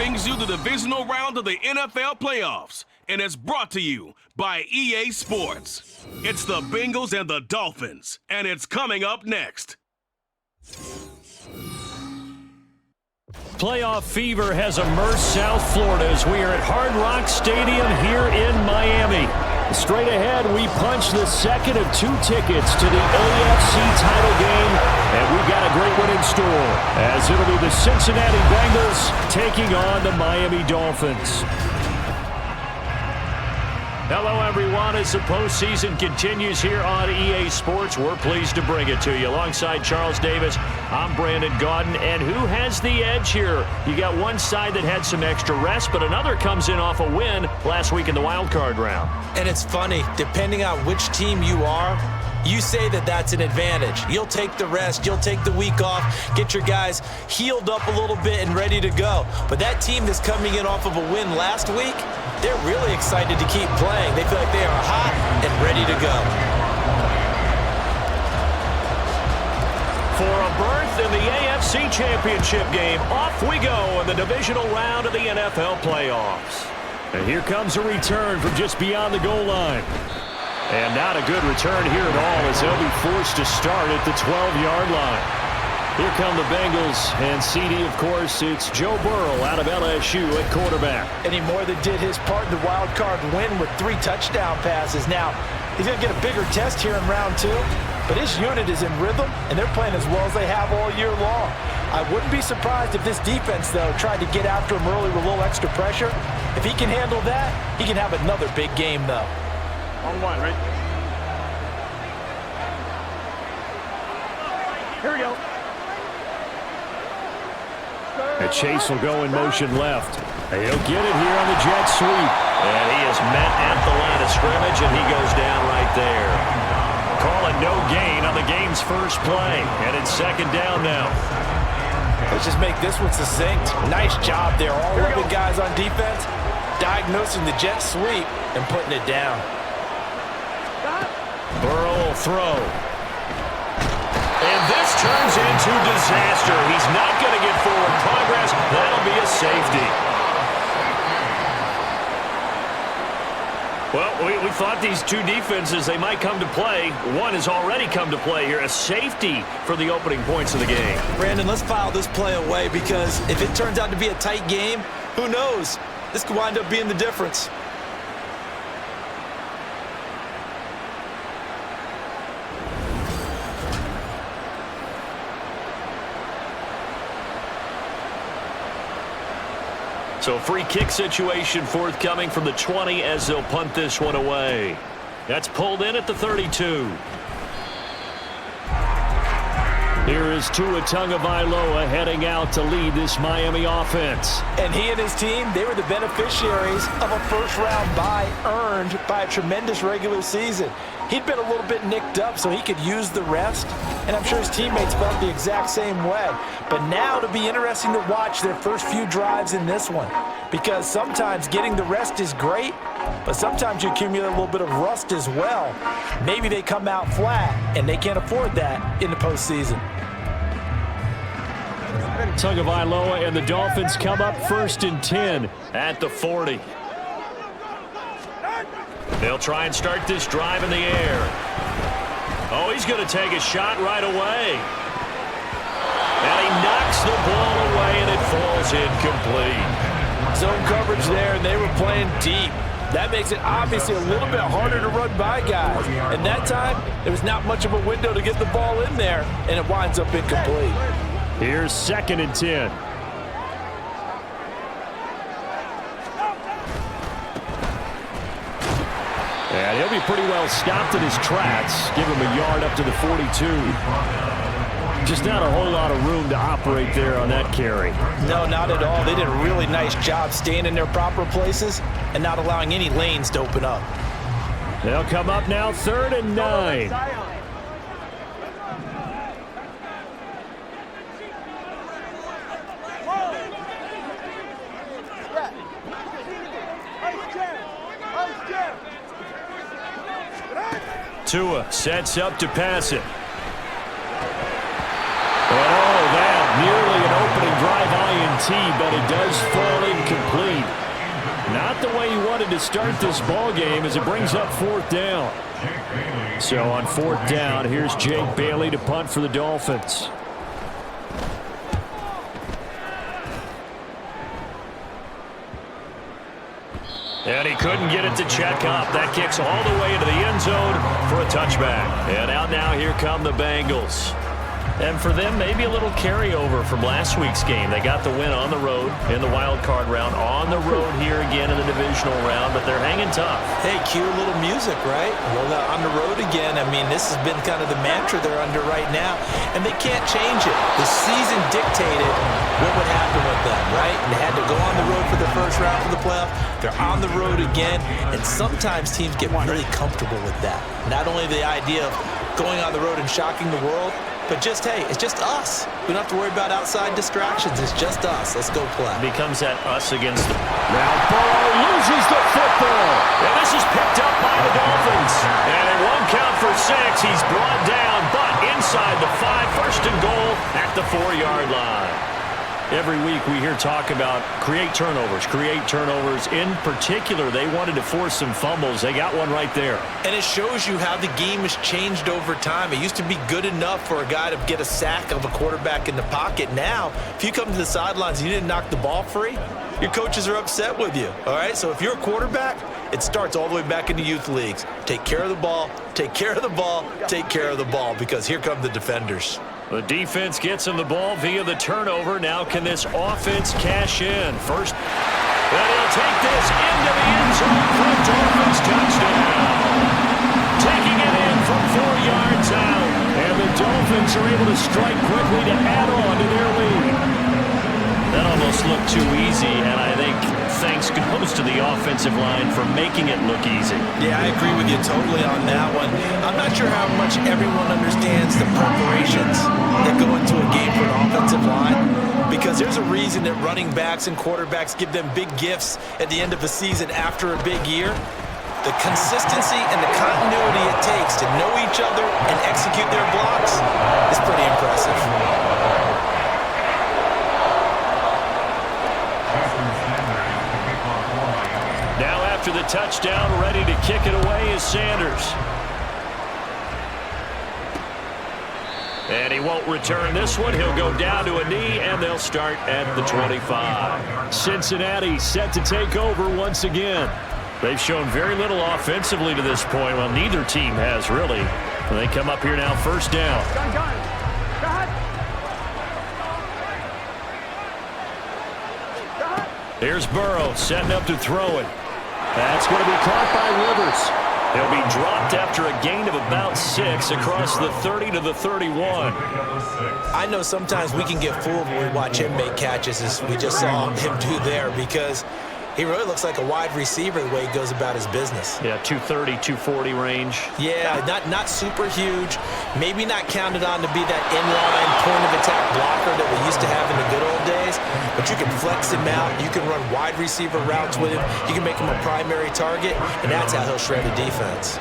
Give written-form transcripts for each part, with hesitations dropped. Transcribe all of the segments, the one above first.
brings you the divisional round of the NFL playoffs, and it's brought to you by EA Sports. It's the Bengals and the Dolphins, and it's coming up next. Playoff fever has immersed South Florida as we are at Hard Rock Stadium here in Miami. Straight ahead, we punch the second of 2 tickets to the AFC title game, and we've got a great one in store, as it'll be the Cincinnati Bengals taking on the Miami Dolphins. Hello, everyone. As the postseason continues here on EA Sports, we're pleased to bring it to you. Alongside Charles Davis, I'm Brandon Gaudin. And who has the edge here? You got one side that had some extra rest, but another comes in off a win last week in the wild card round. And it's funny, depending on which team you are, you say that that's an advantage. You'll take the rest, you'll take the week off, get your guys healed up a little bit and ready to go. But that team that's coming in off of a win last week, they're really excited to keep playing. They feel like they are hot and ready to go. For a berth in the AFC Championship game, off we go in the divisional round of the NFL playoffs. And here comes a return from just beyond the goal line. And not a good return here at all, as they'll be forced to start at the 12-yard line. Here come the Bengals, and CD, of course, it's Joe Burrow out of LSU at quarterback. And he more than did his part in the wild card win with 3 touchdown passes. Now, he's going to get a bigger test here in round 2, but his unit is in rhythm, and they're playing as well as they have all year long. I wouldn't be surprised if this defense, though, tried to get after him early with a little extra pressure. If he can handle that, he can have another big game, though. On 1, right? Here we go. And Chase will go in motion left. And he'll get it here on the jet sweep. And he is met at the line of scrimmage, and he goes down right there. Calling no gain on the game's first play. And it's 2nd down now. Let's just make this one succinct. Nice job there. All 11 guys on defense diagnosing the jet sweep and putting it down. Burrow will throw. And this turns into disaster. He's not going to get forward progress. That'll be a safety. Well, we thought these 2 defenses, they might come to play. One has already come to play here. A safety for the opening points of the game. Brandon, let's file this play away, because if it turns out to be a tight game, who knows? This could wind up being the difference. So free kick situation forthcoming from the 20 as they'll punt this one away. That's pulled in at the 32. Here is Tua Tagovailoa heading out to lead this Miami offense. And he and his team, they were the beneficiaries of a first-round bye earned by a tremendous regular season. He'd been a little bit nicked up, so he could use the rest, and I'm sure his teammates felt the exact same way. But now it'll be interesting to watch their first few drives in this one, because sometimes getting the rest is great, but sometimes you accumulate a little bit of rust as well. Maybe they come out flat, and they can't afford that in the postseason. Tagovailoa and the Dolphins come up 1st and 10 at the 40. They'll try and start this drive in the air. Oh, he's going to take a shot right away. And he knocks the ball away, and it falls incomplete. Zone coverage there, and they were playing deep. That makes it obviously a little bit harder to run by guys. And that time, there was not much of a window to get the ball in there, and it winds up incomplete. Here's 2nd and 10. And he'll be pretty well stopped in his tracks. Give him a yard up to the 42. Just not a whole lot of room to operate there on that carry. No, not at all. They did a really nice job staying in their proper places and not allowing any lanes to open up. They'll come up now 3rd and 9. Tua sets up to pass it. And oh, that nearly an opening drive but it does fall incomplete. Not the way he wanted to start this ball game as it brings up 4th down. So on 4th down, here's Jake Bailey to punt for the Dolphins. And he couldn't get it to check up. That kicks all the way into the end zone for a touchback. And out now, here come the Bengals. And for them, maybe a little carryover from last week's game. They got the win on the road in the wild card round, on the road here again in the divisional round, but they're hanging tough. Hey, cue a little music, right? Well, on the road again. I mean, this has been kind of the mantra they're under right now, and they can't change it. The season dictated what would happen with them, right? And they had to go on the road for the first round of the playoff. They're on the road again, and sometimes teams get really comfortable with that. Not only the idea of going on the road and shocking the world, but just, hey, it's just us. We don't have to worry about outside distractions. It's just us. Let's go play. Becomes that us against them. Now Burrow loses the football. And this is picked up by the Dolphins. And it won't count for 6. He's brought down, but inside the 5, 1st and goal at the 4-yard line. Every week we hear talk about create turnovers. In particular, they wanted to force some fumbles. They got one right there. And it shows you how the game has changed over time. It used to be good enough for a guy to get a sack of a quarterback in the pocket. Now, if you come to the sidelines and you didn't knock the ball free, your coaches are upset with you. All right, so if you're a quarterback, it starts all the way back into youth leagues. Take care of the ball, take care of the ball, take care of the ball, because here come the defenders. The defense gets him the ball via the turnover. Now can this offense cash in? First, and he'll take this into the end zone for a Dolphins touchdown. Taking it in from 4 yards out. And the Dolphins are able to strike quickly to add on to their lead. That almost looked too easy, and I think thanks goes to the offensive line for making it look easy. Yeah, I agree with you totally on that one. I'm not sure how much everyone understands the preparations that go into a game for an offensive line, because there's a reason that running backs and quarterbacks give them big gifts at the end of a season after a big year. The consistency and the continuity it takes to know each other and execute their blocks is pretty impressive. After the touchdown, ready to kick it away is Sanders. And he won't return this one. He'll go down to a knee, and they'll start at the 25. Cincinnati set to take over once again. They've shown very little offensively to this point. Well, neither team has really. And they come up here now, 1st down. Here's Burrow setting up to throw it. That's going to be caught by Rivers. He'll be dropped after a gain of about 6 across the 30 to the 31. I know sometimes we can get fooled when we watch him make catches, as we just saw him do there, because he really looks like a wide receiver the way he goes about his business. Yeah, 230, 240 range. Yeah, not super huge. Maybe not counted on to be that inline point-of-attack blocker that we used to have in the good old days. But you can flex him out. You can run wide receiver routes with him. You can make him a primary target, and that's how he'll shred a defense.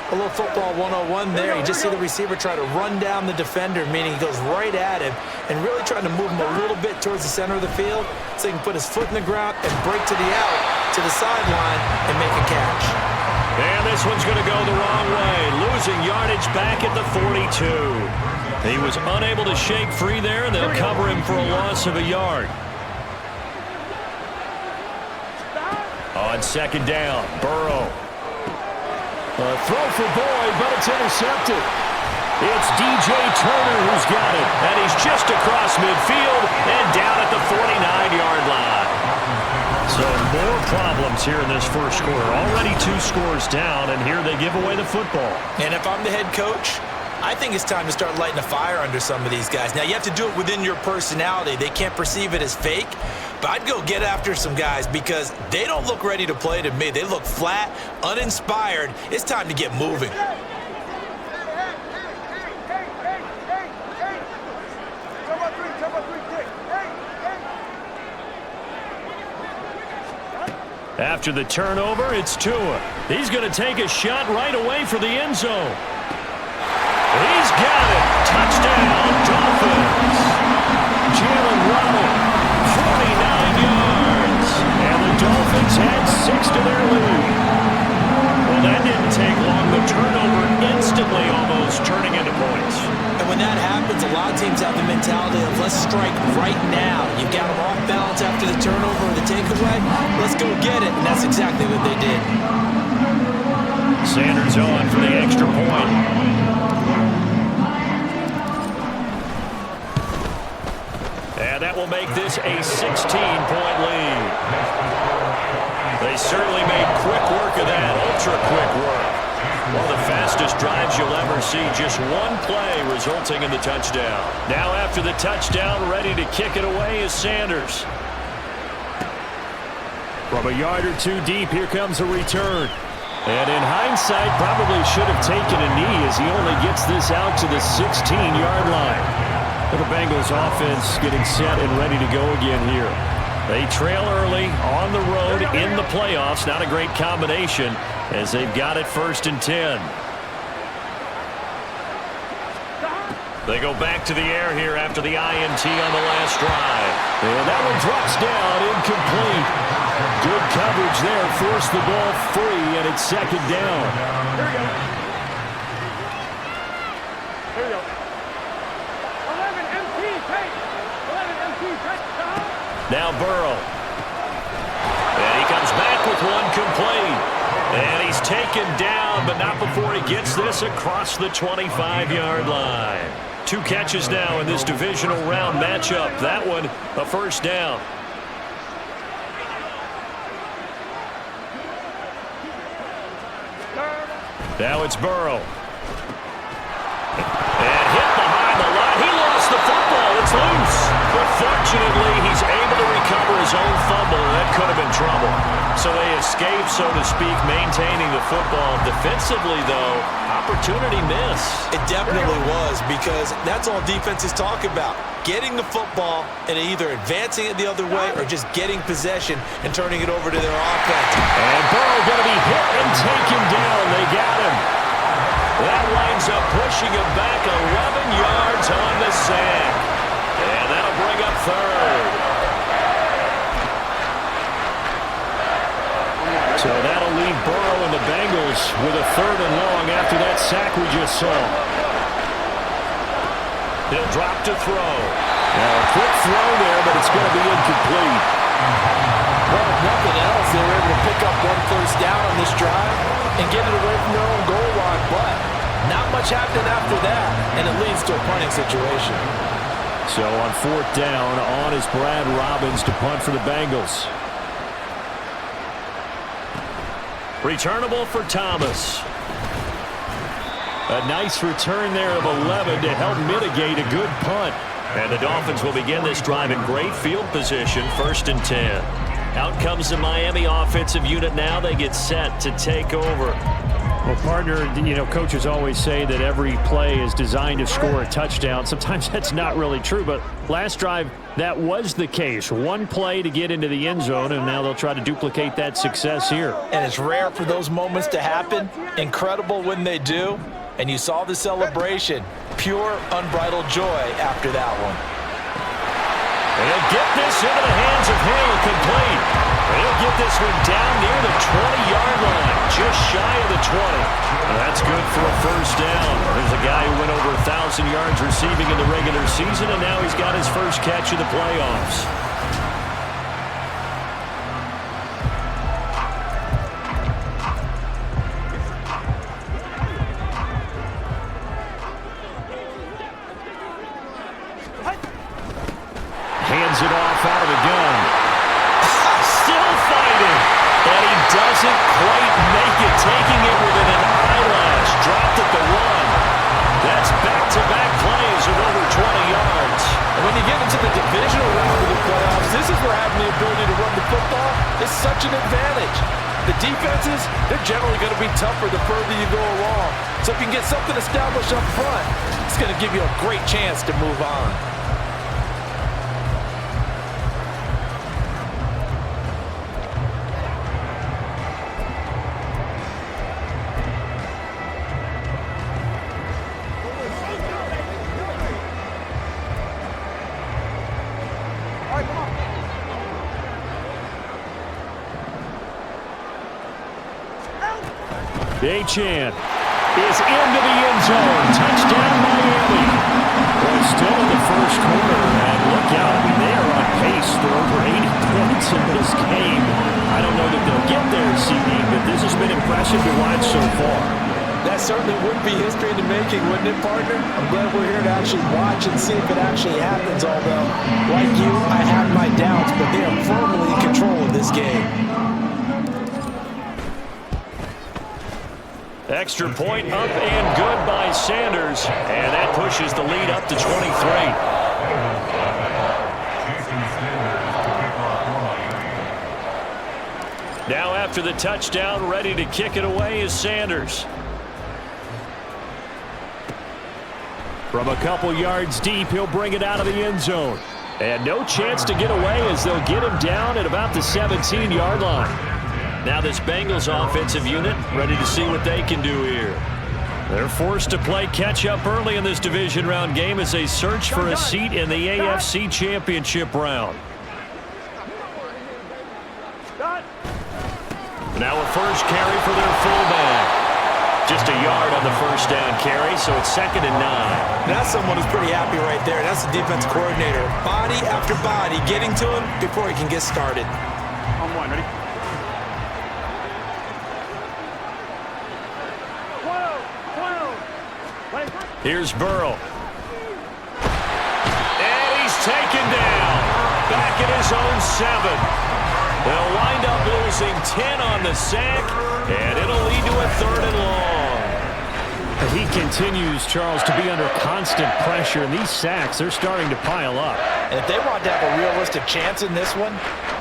A little football 101 there. You just see the receiver try to run down the defender, meaning he goes right at him and really trying to move him a little bit towards the center of the field so he can put his foot in the ground and break to the out, to the sideline, and make a catch. And this one's going to go the wrong way, losing yardage back at the 42. He was unable to shake free there, and they'll cover him for a loss of a yard. On 2nd down, Burrow. A throw for Boyd, but it's intercepted. It's DJ Turner who's got it, and he's just across midfield and down at the 49-yard line. So more problems here in this first quarter. Already 2 scores down, and here they give away the football. And if I'm the head coach, I think it's time to start lighting a fire under some of these guys. Now, you have to do it within your personality. They can't perceive it as fake. But I'd go get after some guys because they don't look ready to play to me. They look flat, uninspired. It's time to get moving. After the turnover, it's Tua. He's going to take a shot right away for the end zone. He's got it. Touchdown, Dolphins. Jalen Waddle Sanders adds 6 to their lead. Well, that didn't take long. The turnover instantly almost turning into points. And when that happens, a lot of teams have the mentality of let's strike right now. You've got them off balance after the turnover or the takeaway. Let's go get it. And that's exactly what they did. Sanders on for the extra point. And that will make this a 16-point lead. They certainly made quick work of that, ultra-quick work. One of the fastest drives you'll ever see, just one play resulting in the touchdown. Now after the touchdown, ready to kick it away is Sanders. From a yard or two deep, here comes a return. And in hindsight, probably should have taken a knee as he only gets this out to the 16-yard line. But the Bengals offense getting set and ready to go again here. They trail early on the road in the playoffs. Not a great combination as they've got it 1st and 10. They go back to the air here after the INT on the last drive. And that one drops down, incomplete. Good coverage there, forced the ball free, and it's 2nd down. Here we go. Here we go. 11 MT, take. 11 MT, touchdown. Now Burrow. And he comes back with one complete. And he's taken down, but not before he gets this across the 25-yard line. 2 catches now in this divisional round matchup. That one, a 1st down. Now it's Burrow. And hit behind the line. He lost the football. It's loose. But fortunately, he's able to recover his own fumble, and that could have been trouble. So they escape, so to speak, maintaining the football. Defensively, though, opportunity miss. It definitely was, because that's all defenses talk about. Getting the football and either advancing it the other way or just getting possession and turning it over to their offense. And Burrow going to be hit and taken down. They got him. That winds up pushing him back 11 yards on the sack. And that'll bring up 3rd. So that'll leave Burrow and the Bengals with a 3rd and long after that sack we just saw. He'll drop to throw. Now a quick throw there, but it's going to be incomplete. Well, if nothing else, they were able to pick up 1 first down on this drive and get it away from their own goal line. But not much happened after that, and it leads to a punting situation. So on 4th down, on is Brad Robbins to punt for the Bengals. Returnable for Thomas. A nice return there of 11 to help mitigate a good punt. And the Dolphins will begin this drive in great field position, 1st and 10. Out comes the Miami offensive unit now. They get set to take over. Well, partner, you know, coaches always say that every play is designed to score a touchdown. Sometimes that's not really true, but last drive, that was the case. 1 play to get into the end zone, and now they'll try to duplicate that success here. And it's rare for those moments to happen. Incredible when they do. And you saw the celebration. Pure, unbridled joy after that one. And he'll get this into the hands of Hill, complete. And he'll get this one down near the 20-yard line, just shy of the 20. And that's good for a 1st down. There's a guy who went over 1,000 yards receiving in the regular season, and now he's got his first catch of the playoffs. Hands it off out of the gun. Still fighting. And he doesn't quite make it. Taking it within an eyelash. Dropped at the 1. That's back-to-back plays of over 20 yards. And when you get into the divisional round of the playoffs, this is where having the ability to run the football is such an advantage. The defenses, they're generally going to be tougher the further you go along. So if you can get something established up front, it's going to give you a great chance to move on. Achane is into the end zone. Touchdown, Miami. Well, still in the first quarter, and look out. I mean, they are on pace for over 80 points in this game. I don't know that they'll get there, CD, but this has been impressive to watch so far. That certainly would be history in the making, wouldn't it, partner? I'm glad we're here to actually watch and see if it actually happens, although, like you, I have my doubts, but they are firmly in control of this game. Extra point up and good by Sanders, and that pushes the lead up to 23. Now after the touchdown, ready to kick it away is Sanders. From a couple yards deep, he'll bring it out of the end zone. And no chance to get away as they'll get him down at about the 17-yard line. Now this Bengals offensive unit ready to see what they can do here. They're forced to play catch-up early in this division round game as they search for a seat in the AFC Championship round. Now a first carry for their fullback. Just a yard on the first down carry, so it's 2nd and 9. That's someone who's pretty happy right there. That's the defense coordinator. Body after body getting to him before he can get started. On one, ready? Here's Burrow. And he's taken down. Back at his own 7. They'll wind up losing 10 on the sack, and it'll lead to a 3rd and long. He continues, Charles, to be under constant pressure, and these sacks, they're starting to pile up. And if they want to have a realistic chance in this one,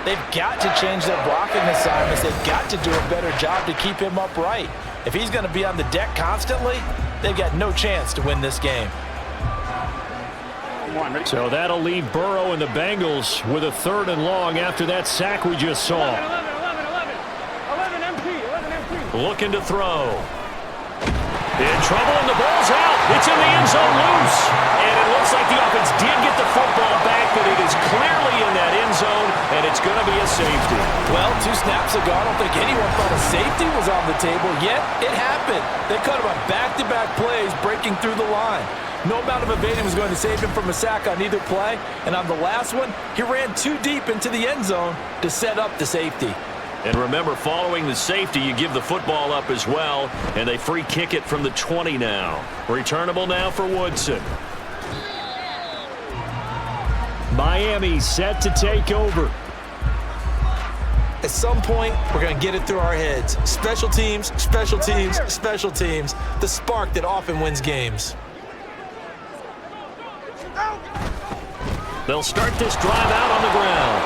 they've got to change their blocking assignments. They've got to do a better job to keep him upright. If he's going to be on the deck constantly, they've got no chance to win this game. So that'll leave Burrow and the Bengals with a 3rd and long after that sack we just saw. 11 empty. Looking to throw. In trouble, and the ball's out. It's in the end zone loose. And it looks like the offense did get the football back, but it is clearly in that end zone, and it's going to be a safety. Well, 2 snaps ago, I don't think anyone thought a safety was on the table, yet it happened. They cut him on back-to-back plays, breaking through the line. No amount of evading was going to save him from a sack on either play, and on the last one, he ran too deep into the end zone to set up the safety. And remember, following the safety, you give the football up as well, and they free kick it from the 20 now. Returnable now for Woodson. Miami set to take over. At some point, we're going to get it through our heads. Special teams, special teams, special teams. The spark that often wins games. They'll start this drive out on the ground.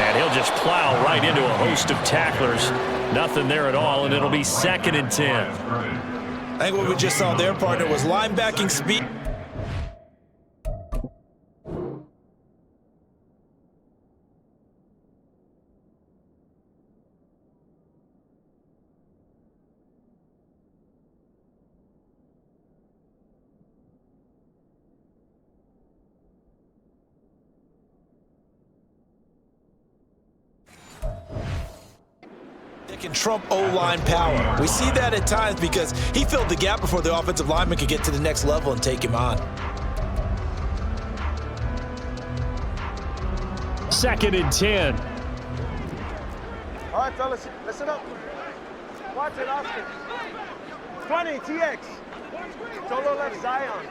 And he'll just plow right into a host of tacklers. Nothing there at all, and it'll be 2nd and 10. I think what we just saw there, partner, was linebacking speed. Can trump O-line power. We see that at times because he filled the gap before the offensive lineman could get to the next level and take him on. 2nd and 10. All right, fellas, listen up. Watch it, Oscar. 20, TX. Solo left, Zion.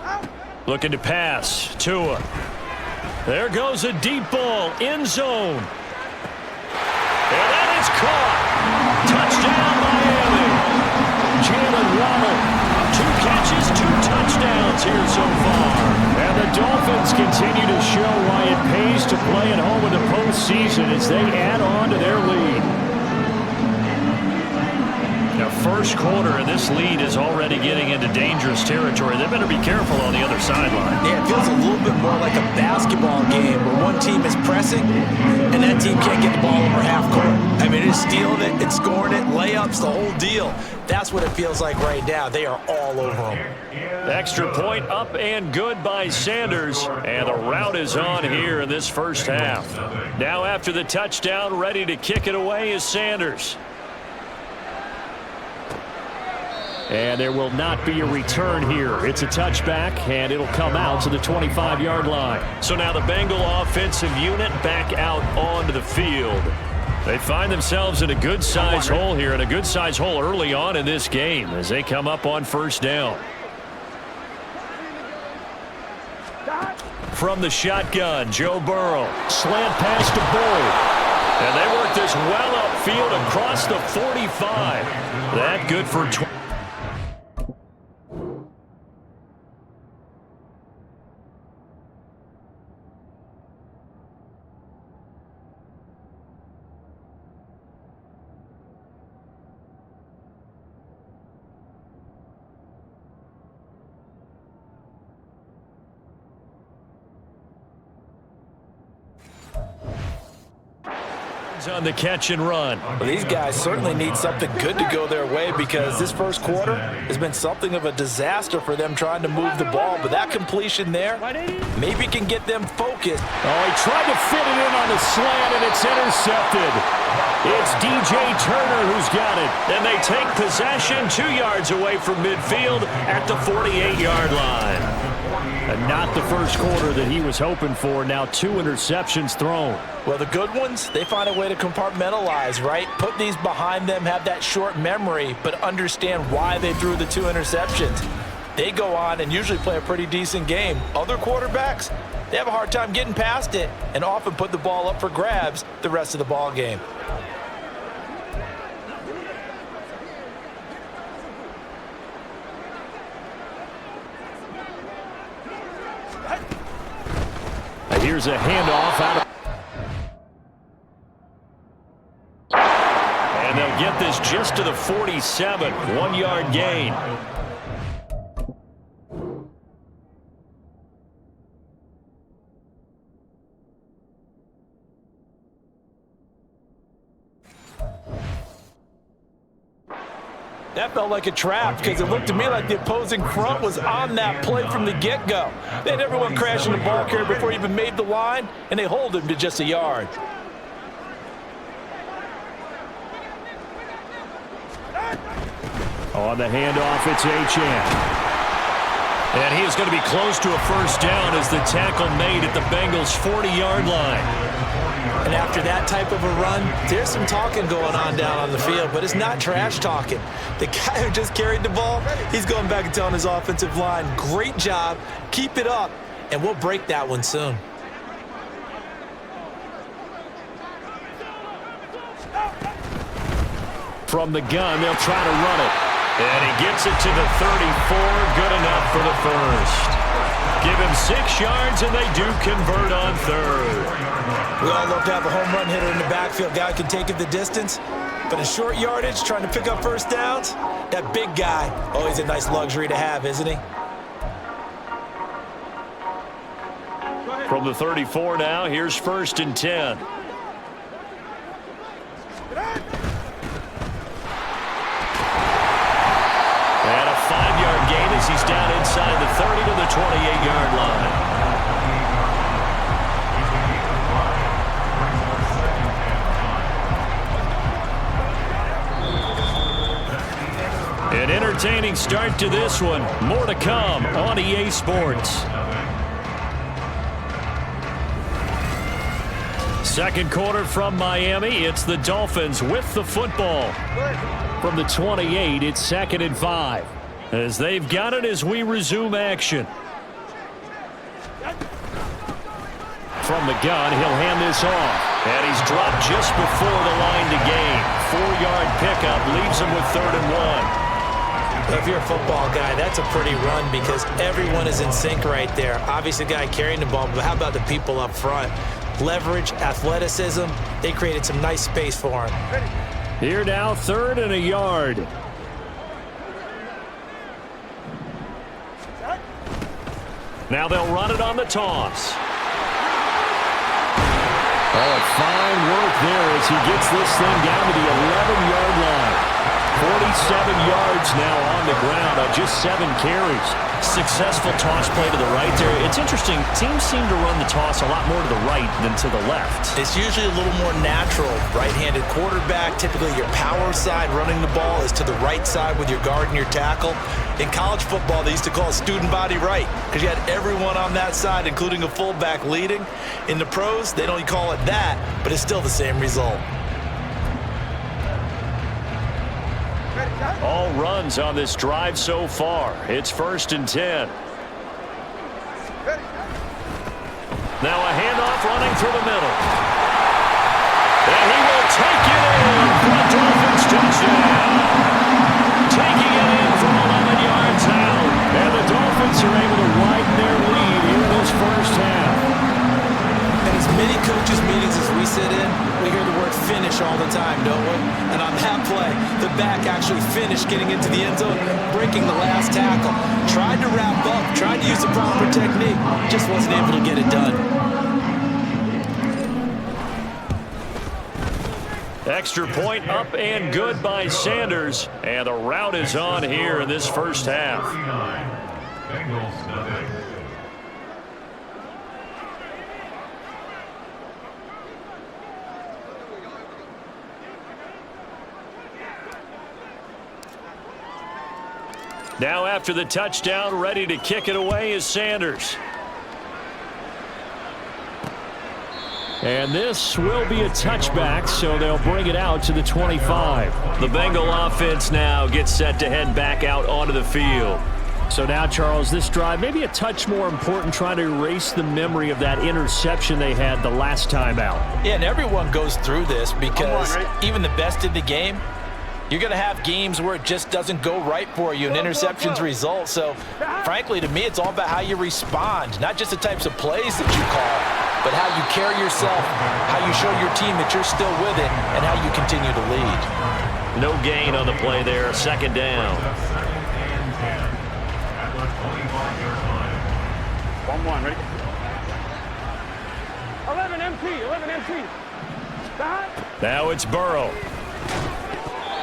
Out. Looking to pass. Tua. There goes a deep ball. End zone. And that is caught. Touchdown, Miami. Jalen Waddle. 2 catches, 2 touchdowns here so far. And the Dolphins continue to show why it pays to play at home in the postseason as they add on to their lead. Now, first quarter, and this lead is already getting into dangerous territory. They better be careful on the other sideline. Yeah, it feels a little bit more like a basketball game where one team is pressing and that team can't get the ball over half court. I mean, it's stealing it, it's scoring it, layups, the whole deal. That's what it feels like right now. They are all over them. Extra point up and good by Sanders, and the rout is on here in this first half. Now after the touchdown, ready to kick it away is Sanders. And there will not be a return here. It's a touchback, and it'll come out to the 25-yard line. So now the Bengal offensive unit back out onto the field. They find themselves in a good-sized hole here, and a good-sized hole early on in this game as they come up on first down. From the shotgun, Joe Burrow. Slant pass to Bull. And they work this well upfield across the 45. That good for 20. On the catch and run. Well, these guys certainly need something good to go their way because this first quarter has been something of a disaster for them trying to move the ball. But that completion there maybe can get them focused. Oh, he tried to fit it in on the slant, and it's intercepted. It's DJ Turner who's got it. And they take possession 2 yards away from midfield at the 48-yard line. And not the first quarter that he was hoping for. Now 2 interceptions thrown. Well, the good ones, they find a way to compartmentalize, right? Put these behind them, have that short memory, but understand why they threw the 2 interceptions. They go on and usually play a pretty decent game. Other quarterbacks, they have a hard time getting past it and often put the ball up for grabs the rest of the ball game. Here's a handoff out of... And they'll get this just to the 47. 1-yard gain. That felt like a trap because it looked to me like the opposing front was on that play from the get-go. They had everyone crashing the ball carrier before he even made the line, and they hold him to just a yard. On the handoff, it's Achane. And he is going to be close to a first down as the tackle made at the Bengals' 40-yard line. And after that type of a run, there's some talking going on down on the field, but it's not trash talking. The guy who just carried the ball, he's going back and telling his offensive line, great job, keep it up, and we'll break that one soon. From the gun, they'll try to run it. And he gets it to the 34, good enough for the first. Give him 6 yards, and they do convert on third. We all love to have a home run hitter in the backfield. Guy can take it the distance. But in short yardage, trying to pick up first downs, that big guy, always a nice luxury to have, isn't he? From the 34 now, here's 1st and 10. And a 5-yard gain as he's down inside the 30 to the 28-yard line. An entertaining start to this one. More to come on EA Sports. Second quarter from Miami. It's the Dolphins with the football. From the 28, it's 2nd and 5. As they've got it as we resume action. From the gun, he'll hand this off. And he's dropped just before the line to gain. 4-yard pickup leaves him with 3rd and 1. If you're a football guy, that's a pretty run because everyone is in sync right there. Obviously, the guy carrying the ball, but how about the people up front? Leverage, athleticism, they created some nice space for him. Here now, 3rd and a yard. Now they'll run it on the toss. Oh, fine work there as he gets this thing down to the 11-yard line. 47 yards now on the ground on just 7 carries. Successful toss play to the right there. It's interesting. Teams seem to run the toss a lot more to the right than to the left. It's usually a little more natural. Right-handed quarterback, typically your power side running the ball is to the right side with your guard and your tackle. In college football, they used to call it student body right because you had everyone on that side, including a fullback leading. In the pros, they don't call it that, but it's still the same result. All runs on this drive so far. It's 1st and 10. Now a handoff running through the middle. And he will take it in for a Dolphins touchdown. Taking it in for 11 yards out. And the Dolphins are able to widen their lead here in this first half. And as many coaches' meetings as we sit in, we hear the word finish all the time, don't we? And on that play, the back actually finished getting into the end zone, breaking the last tackle. Tried to wrap up, tried to use the proper technique, just wasn't able to get it done. Extra point up and good by Sanders. And the route is on here in this first half. Bengals, nothing. Now after the touchdown, ready to kick it away is Sanders. And this will be a touchback, so they'll bring it out to the 25. The Bengal offense now gets set to head back out onto the field. So now, Charles, this drive maybe a touch more important, trying to erase the memory of that interception they had the last time out. Yeah, and everyone goes through this because even the best in the game, you're going to have games where it just doesn't go right for you and interceptions result. So, frankly, to me, it's all about how you respond, not just the types of plays that you call, but how you carry yourself, how you show your team that you're still with it, and how you continue to lead. No gain on the play there, 2nd down. 1-1, ready? 11 MT. Now it's Burrow.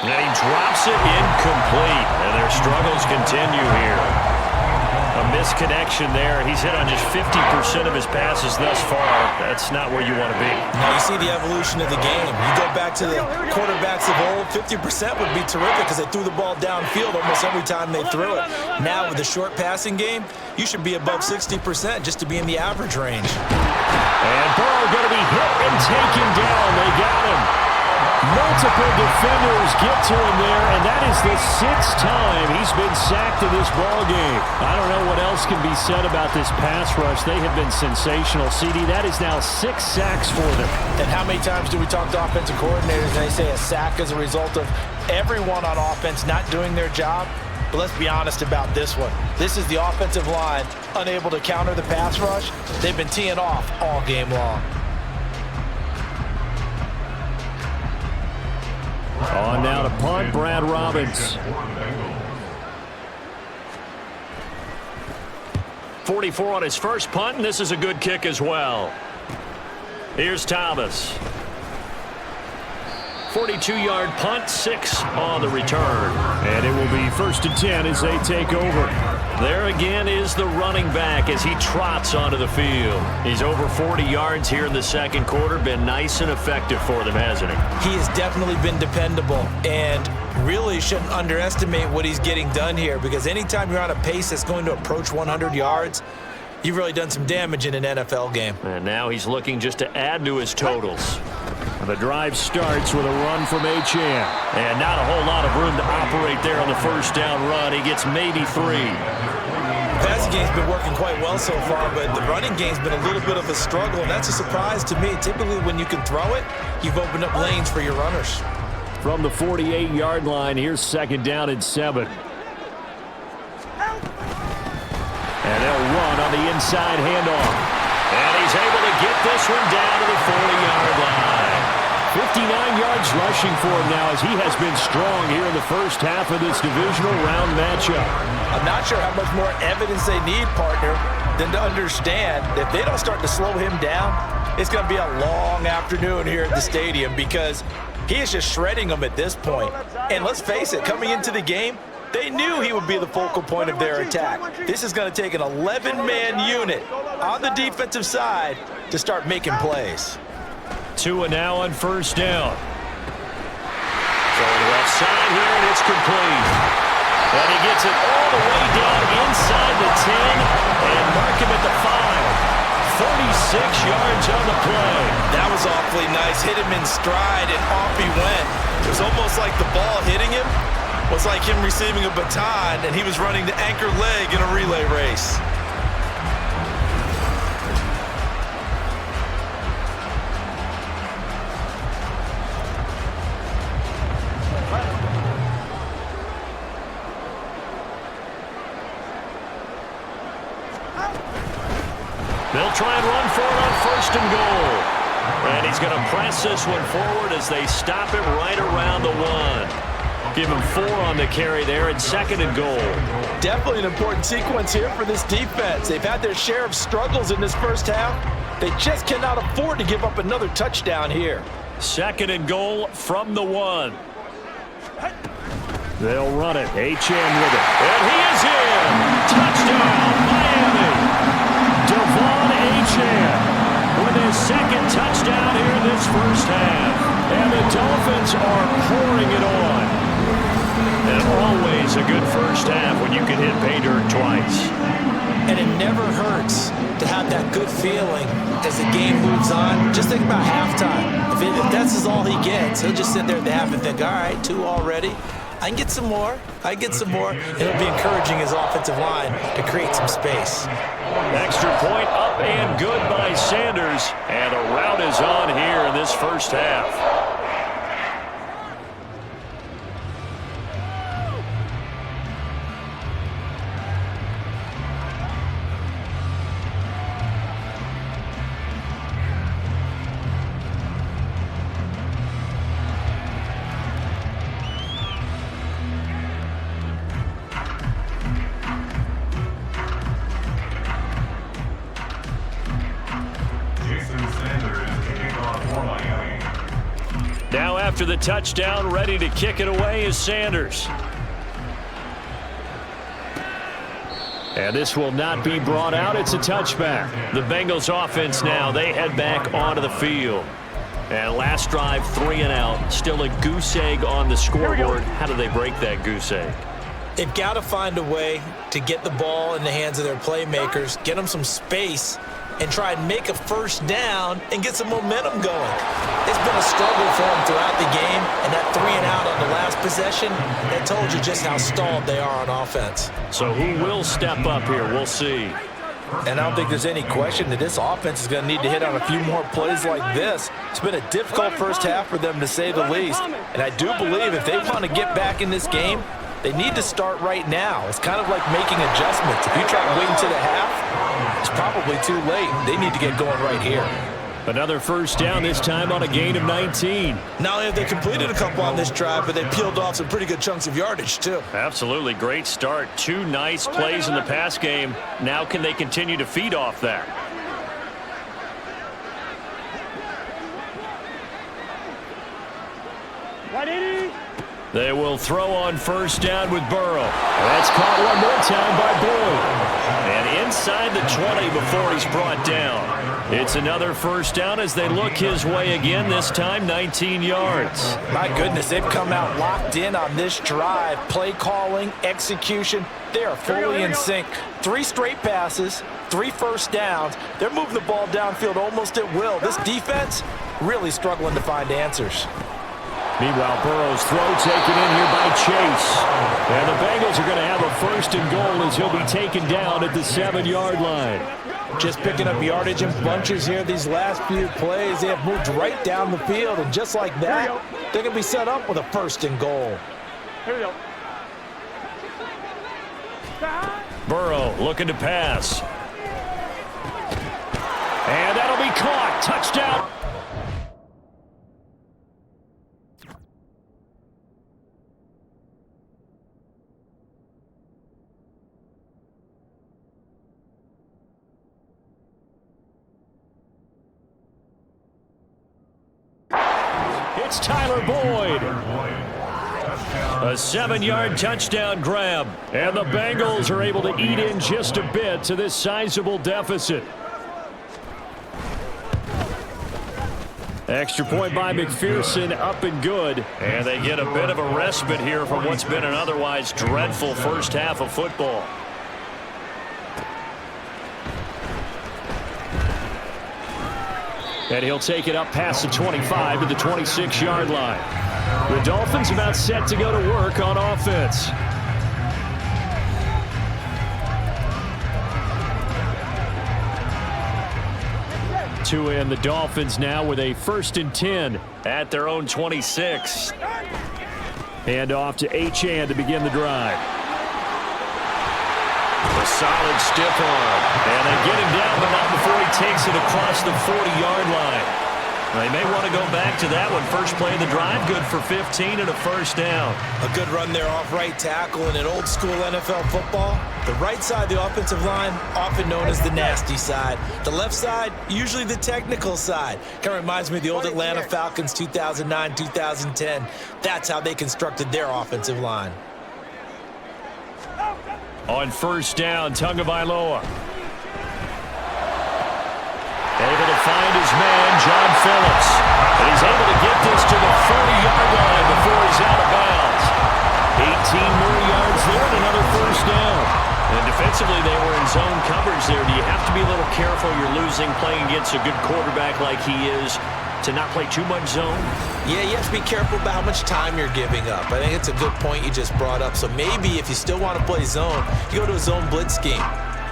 And he drops it incomplete. And their struggles continue here. A misconnection there. He's hit on just 50% of his passes thus far. That's not where you want to be. Now you see the evolution of the game. You go back to the quarterbacks of old, 50% would be terrific because they threw the ball downfield almost every time they threw it. Now with the short passing game, you should be above 60% just to be in the average range. And Burrow going to be hit and taken down. They got him. Multiple defenders get to him there, and that is the 6th time he's been sacked in this ballgame. I don't know what else can be said about this pass rush. They have been sensational, CD. That is now 6 sacks for them. And how many times do we talk to offensive coordinators and they say a sack is a result of everyone on offense not doing their job? But let's be honest about this one. This is the offensive line unable to counter the pass rush. They've been teeing off all game long. On now to punt, Brad Robbins. 44 on his first punt, and this is a good kick as well. Here's Thomas. 42-yard punt, 6 on the return. And it will be 1st and 10 as they take over. There again is the running back as he trots onto the field. He's over 40 yards here in the 2nd quarter. Been nice and effective for them, hasn't he? He has definitely been dependable and really shouldn't underestimate what he's getting done here because anytime you're on a pace that's going to approach 100 yards, you've really done some damage in an NFL game. And now he's looking just to add to his totals. The drive starts with a run from Achane. And not a whole lot of room to operate there on the 1st down run. He gets maybe 3. The passing game's been working quite well so far, but the running game's been a little bit of a struggle, and that's a surprise to me. Typically, when you can throw it, you've opened up lanes for your runners. From the 48-yard line, here's 2nd down and 7. And they'll run on the inside handoff. And he's able to get this one down to the 40-yard line. 59 yards rushing for him now as he has been strong here in the first half of this divisional round matchup. I'm not sure how much more evidence they need, partner, than to understand that if they don't start to slow him down, it's going to be a long afternoon here at the stadium because he is just shredding them at this point. And let's face it, coming into the game, they knew he would be the focal point of their attack. This is going to take an 11-man unit on the defensive side to start making plays. Tua now on first down. Going left side here, and it's complete. And he gets it all the way down inside the 10 and mark him at the 5. 46 yards on the play. That was awfully nice. Hit him in stride, and off he went. It was almost like the ball hitting him was like him receiving a baton, and he was running the anchor leg in a relay race. They'll try and run for it on first and goal. And he's going to press this one forward as they stop him right around the 1. Give him 4 on the carry there at second and goal. Definitely an important sequence here for this defense. They've had their share of struggles in this first half. They just cannot afford to give up another touchdown here. Second and goal from the 1. They'll run it. H.M. with it. And he is in. Touchdown, Miami. Devon H.M. with his second touchdown here this first half. And the Dolphins are pouring it on. And always a good first half when you can hit pay dirt twice. And it never hurts to have that good feeling as the game moves on. Just think about halftime. If that's all he gets, he'll just sit there at the half and think, all right, 2 already. I can get some more. I get some more. And it'll be encouraging his offensive line to create some space. Extra point up and good by Sanders. And a rout is on here in this first half. Now after the touchdown, ready to kick it away is Sanders. And this will not be brought out. It's a touchback. The Bengals offense now, they head back onto the field. And last drive, 3 and out. Still a goose egg on the scoreboard. How do they break that goose egg? They've got to find a way to get the ball in the hands of their playmakers, get them some space, and try and make a first down and get some momentum going. It's been a struggle for them throughout the game, and that 3 and out on the last possession, that told you just how stalled they are on offense. So who will step up here? We'll see. And I don't think there's any question that this offense is going to need to hit on a few more plays like this. It's been a difficult first half for them, to say the least. And I do believe if they want to get back in this game, they need to start right now. It's kind of like making adjustments. If you try to wait until the half, it's probably too late. They need to get going right here. Another first down, this time on a gain of 19. Not only have they completed a couple on this drive, but they peeled off some pretty good chunks of yardage, too. Absolutely. Great start. 2 nice plays in the pass game. Now can they continue to feed off that? They will throw on first down with Burrow. That's caught one more time by Boyd. And inside the 20 before he's brought down. It's another first down as they look his way again, this time 19 yards. My goodness, they've come out locked in on this drive. Play calling, execution, they are fully in sync. 3 straight passes, 3 first downs. They're moving the ball downfield almost at will. This defense really struggling to find answers. Meanwhile, Burrow's throw taken in here by Chase. And the Bengals are going to have a first and goal as he'll be taken down at the 7-yard line. Just picking up yardage in bunches here these last few plays. They have moved right down the field, and just like that, they're going to be set up with a first and goal. Here we go. Burrow looking to pass. And that'll be caught. Touchdown. It's Tyler Boyd. A 7-yard touchdown grab. And the Bengals are able to eat in just a bit to this sizable deficit. Extra point by McPherson, up and good. And they get a bit of a respite here from what's been an otherwise dreadful first half of football. And he'll take it up past the 25 to the 26-yard line. The Dolphins about set to go to work on offense. Two in the Dolphins now with a 1st and 10 at their own 26. Hand off to Achane to begin the drive. A solid stiff arm. And they get him down, but not before he takes it across the 40-yard line. They may want to go back to that one. First play of the drive, good for 15 and a first down. A good run there off right tackle in an old-school NFL football. The right side of the offensive line, often known as the nasty side. The left side, usually the technical side. Kind of reminds me of the old Atlanta Falcons 2009-2010. That's how they constructed their offensive line. On first down, Tagovailoa. Able to find his man, John Phillips. And he's able to get this to the 40-yard line before he's out of bounds. 18 more yards there and another first down. And defensively, they were in zone coverage there. Do you have to be a little careful? You're losing playing against a good quarterback like he is to not play too much zone? Yeah, you have to be careful about how much time you're giving up. I think it's a good point you just brought up. So maybe if you still want to play zone, you go to a zone blitz scheme.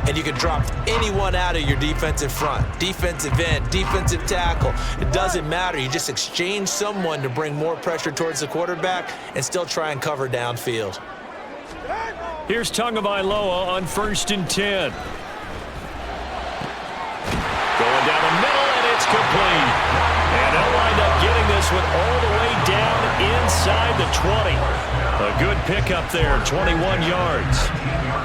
And you can drop anyone out of your defensive front. Defensive end, defensive tackle. It doesn't matter. You just exchange someone to bring more pressure towards the quarterback and still try and cover downfield. Here's Tagovailoa on 1st and 10. Going down the middle, and it's complete. And they'll wind up getting this one all the way down inside the 20. A good pickup there, 21 yards.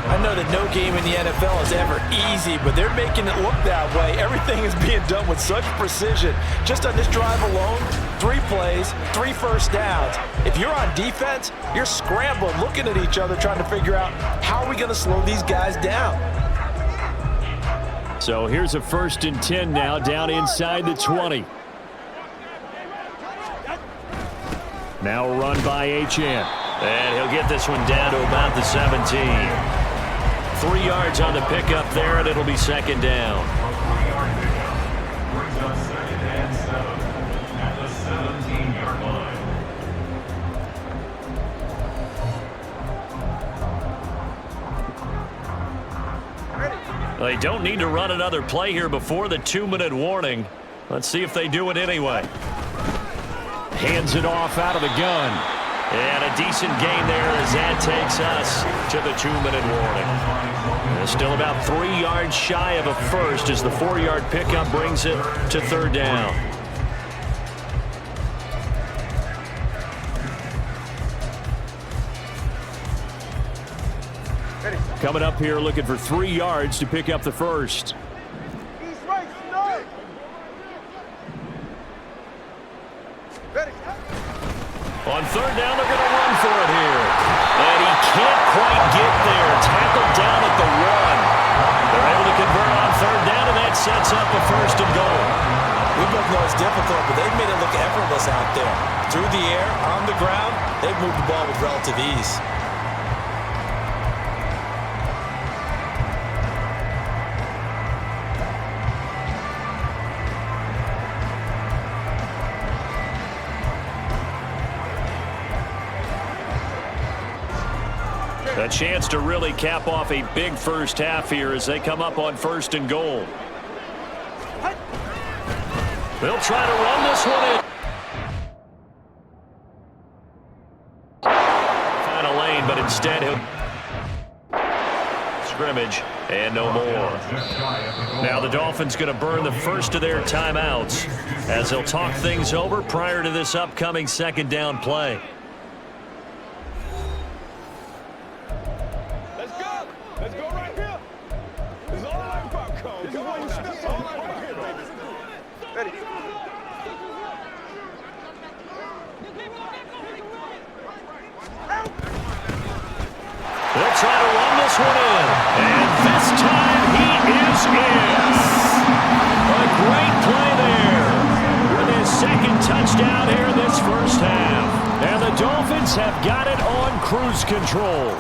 I know that no game in the NFL is ever easy, but they're making it look that way. Everything is being done with such precision. Just on this drive alone, 3 plays, 3 first downs. If you're on defense, you're scrambling, looking at each other, trying to figure out how are we going to slow these guys down. So here's a 1st and 10 now, down inside the 20. Now a run by Achane. And he'll get this one down to about the 17. 3 yards on the pickup there, and it'll be 2nd down. Brings up 2nd and 7 at the 17-yard line. They don't need to run another play here before the 2-minute warning. Let's see if they do it anyway. Hands it off out of the gun. And a decent gain there as that takes us to the 2-minute warning. And still about 3 yards shy of a first as the 4-yard pickup brings it to 3rd down. Coming up here looking for 3 yards to pick up the first. On 3rd down, they're going to run for it here. And he can't quite get there. Tackled down at the 1. They're able to convert on 3rd down, and that sets up a 1st and goal. We both know it's difficult, but they've made it look effortless out there. Through the air, on the ground, they've moved the ball with relative ease. A chance to really cap off a big first half here as they come up on 1st and goal. They'll try to run this one in. Final lane, but instead he'll scrimmage and no more. Now the Dolphins going to burn the first of their timeouts as they'll talk things over prior to this upcoming 2nd down play. They'll try to run this one in. And this time he is in. A great play there with his second touchdown here in this first half. And the Dolphins have got it on cruise control.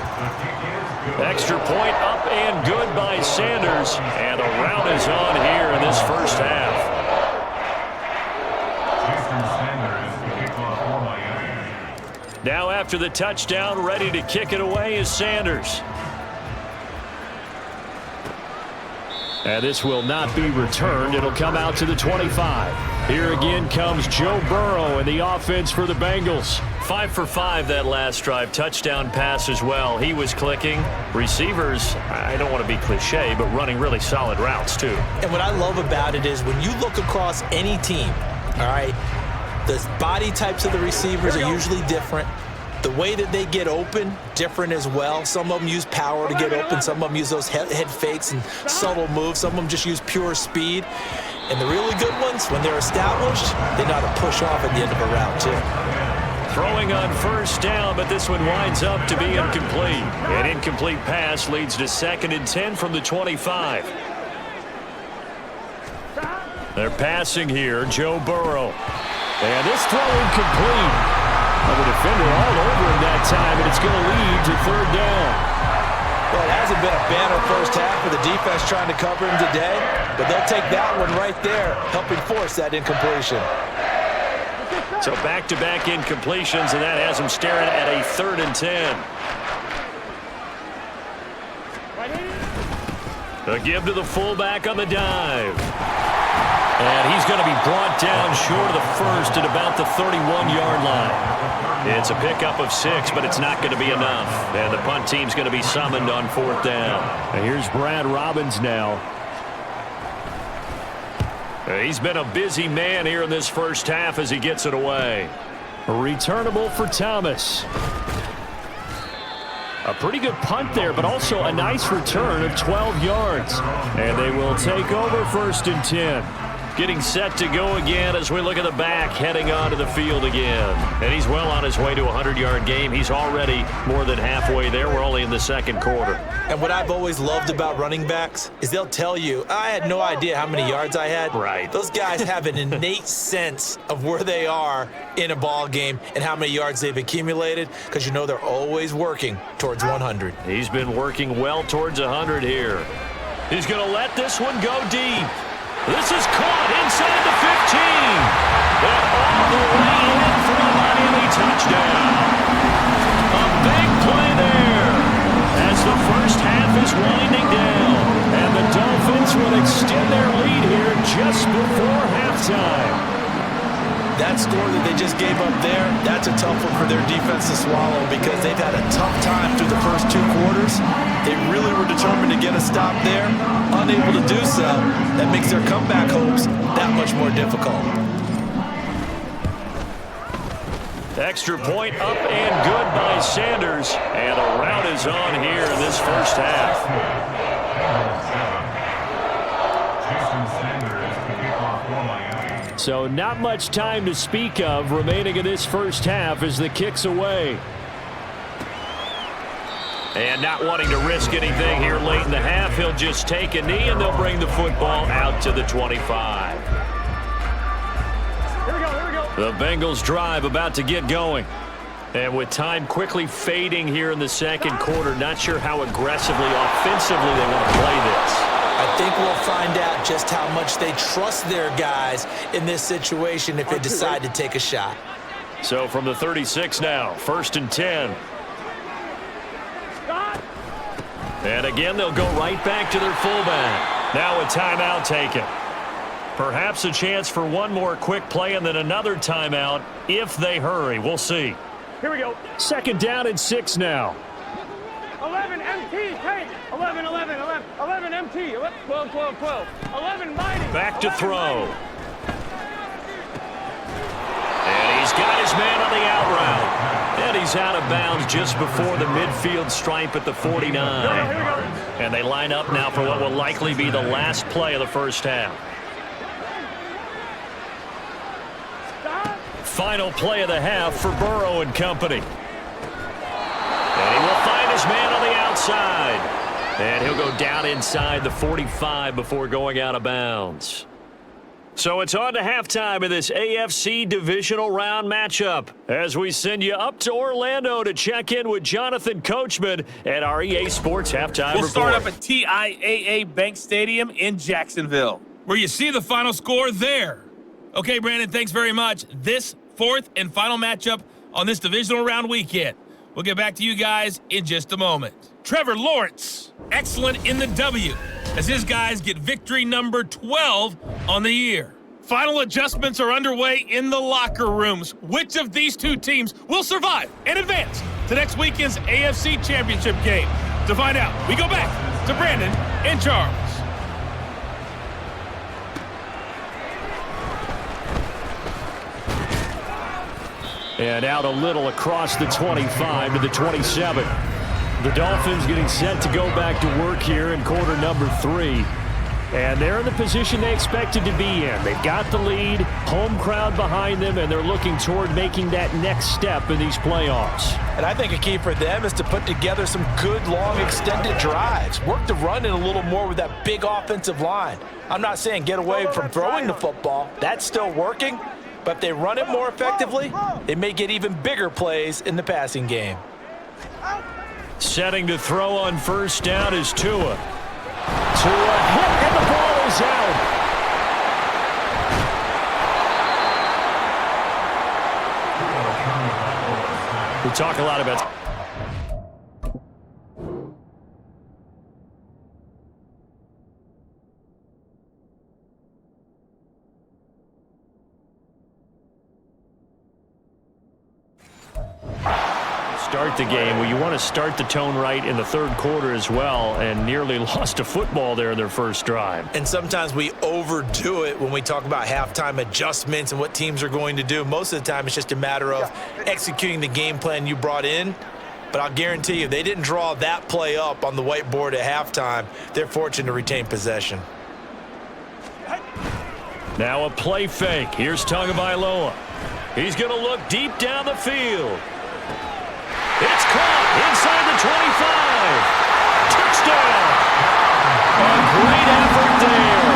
Extra point up and good by Sanders. And a rout is on here in this first half. Now after the touchdown, ready to kick it away is Sanders. And this will not be returned. It'll come out to the 25. Here again comes Joe Burrow and the offense for the Bengals. 5 for 5 that last drive. Touchdown pass as well. He was clicking. Receivers, I don't want to be cliche, but running really solid routes too. And what I love about it is when you look across any team, all right, the body types of the receivers are usually different. The way that they get open, different as well. Some of them use power to get open. Some of them use those head fakes and subtle moves. Some of them just use pure speed. And the really good ones, when they're established, they know how to push off at the end of a route too. Throwing on first down, but this one winds up to be incomplete. An incomplete pass leads to 2nd and 10 from the 25. They're passing here, Joe Burrow. And this throw incomplete. The defender all over him that time, and it's going to lead to 3rd down. Well, it hasn't been a banner first half for the defense trying to cover him today, but they'll take that one right there, helping force that incompletion. So back-to-back incompletions, and that has him staring at a 3rd and 10. A give to the fullback on the dive. And he's going to be brought down short of the first at about the 31-yard line. It's a pickup of 6, but it's not going to be enough. And the punt team's going to be summoned on 4th down. And here's Brad Robbins now. He's been a busy man here in this first half as he gets it away. Returnable for Thomas. A pretty good punt there, but also a nice return of 12 yards. And they will take over 1st and 10. Getting set to go again as we look at the back, heading onto the field again. And he's well on his way to a 100-yard game. He's already more than halfway there. We're only in the 2nd quarter. And what I've always loved about running backs is they'll tell you, I had no idea how many yards I had. Right. Those guys have an innate sense of where they are in a ball game and how many yards they've accumulated, because you know they're always working towards 100. He's been working well towards 100 here. He's going to let this one go deep. This is caught inside the 15. And all the way in for a Miami touchdown. A big play there as the first half is winding down. And the Dolphins will extend their lead here just before halftime. That score that they just gave up there, that's a tough one for their defense to swallow because they've had a tough time through the first 2 quarters. They really were determined to get a stop there. Unable to do so, that makes their comeback hopes that much more difficult. Extra point up and good by Sanders. And a rout is on here in this first half. So not much time to speak of remaining in this first half as the kick's away. And not wanting to risk anything here late in the half, he'll just take a knee and they'll bring the football out to the 25. Here we go. The Bengals drive about to get going. And with time quickly fading here in the 2nd quarter, not sure how aggressively, offensively they want to play this. I think we'll find out just how much they trust their guys in this situation if they decide to take a shot. So from the 36 now, 1st and 10. And again, they'll go right back to their fullback. Now a timeout taken. Perhaps a chance for one more quick play and then another timeout if they hurry. We'll see. Here we go. 2nd down and 6 now. 11 MT, take. 11, 11, 11, 11 MT, 12, 12, 12. 11 mighty. Back to throw. And he's got his man on the out route. And he's out of bounds just before the midfield stripe at the 49. Here we go. And they line up now for what will likely be the last play of the first half. Stop. Final play of the half for Burrow and company. And he will find his man on the outside. And he'll go down inside the 45 before going out of bounds. So it's on to halftime of this AFC Divisional Round matchup as we send you up to Orlando to check in with Jonathan Coachman at our EA Sports Halftime Report. We'll start up at TIAA Bank Stadium in Jacksonville, where you see the final score there. Okay, Brandon, thanks very much. This fourth and final matchup on this Divisional Round weekend. We'll get back to you guys in just a moment. Trevor Lawrence, excellent in the W, as his guys get victory number 12 on the year. Final adjustments are underway in the locker rooms. Which of these two teams will survive and advance to next weekend's AFC Championship game? To find out, we go back to Brandon and Charles. And out a little across the 25 to the 27. The Dolphins getting set to go back to work here in quarter number 3. And they're in the position they expected to be in. They've got the lead, home crowd behind them, and they're looking toward making that next step in these playoffs. And I think a key for them is to put together some good, long, extended drives. Work the run in a little more with that big offensive line. I'm not saying get away from throwing the football. That's still working. But if they run it more effectively, they may get even bigger plays in the passing game. Setting to throw on first down is Tua. Tua hit, and the ball is out. We talk a lot about... Start the game. Well, you want to start the tone right in the third quarter as well, and nearly lost a football there in their first drive. And sometimes we overdo it when we talk about halftime adjustments and what teams are going to do. Most of the time, it's just a matter of executing the game plan you brought in. But I'll guarantee you, they didn't draw that play up on the whiteboard at halftime. They're fortunate to retain possession. Now a play fake. Here's Tagovailoa. He's going to look deep down the field. It's caught inside the 25. Touchdown. A great effort there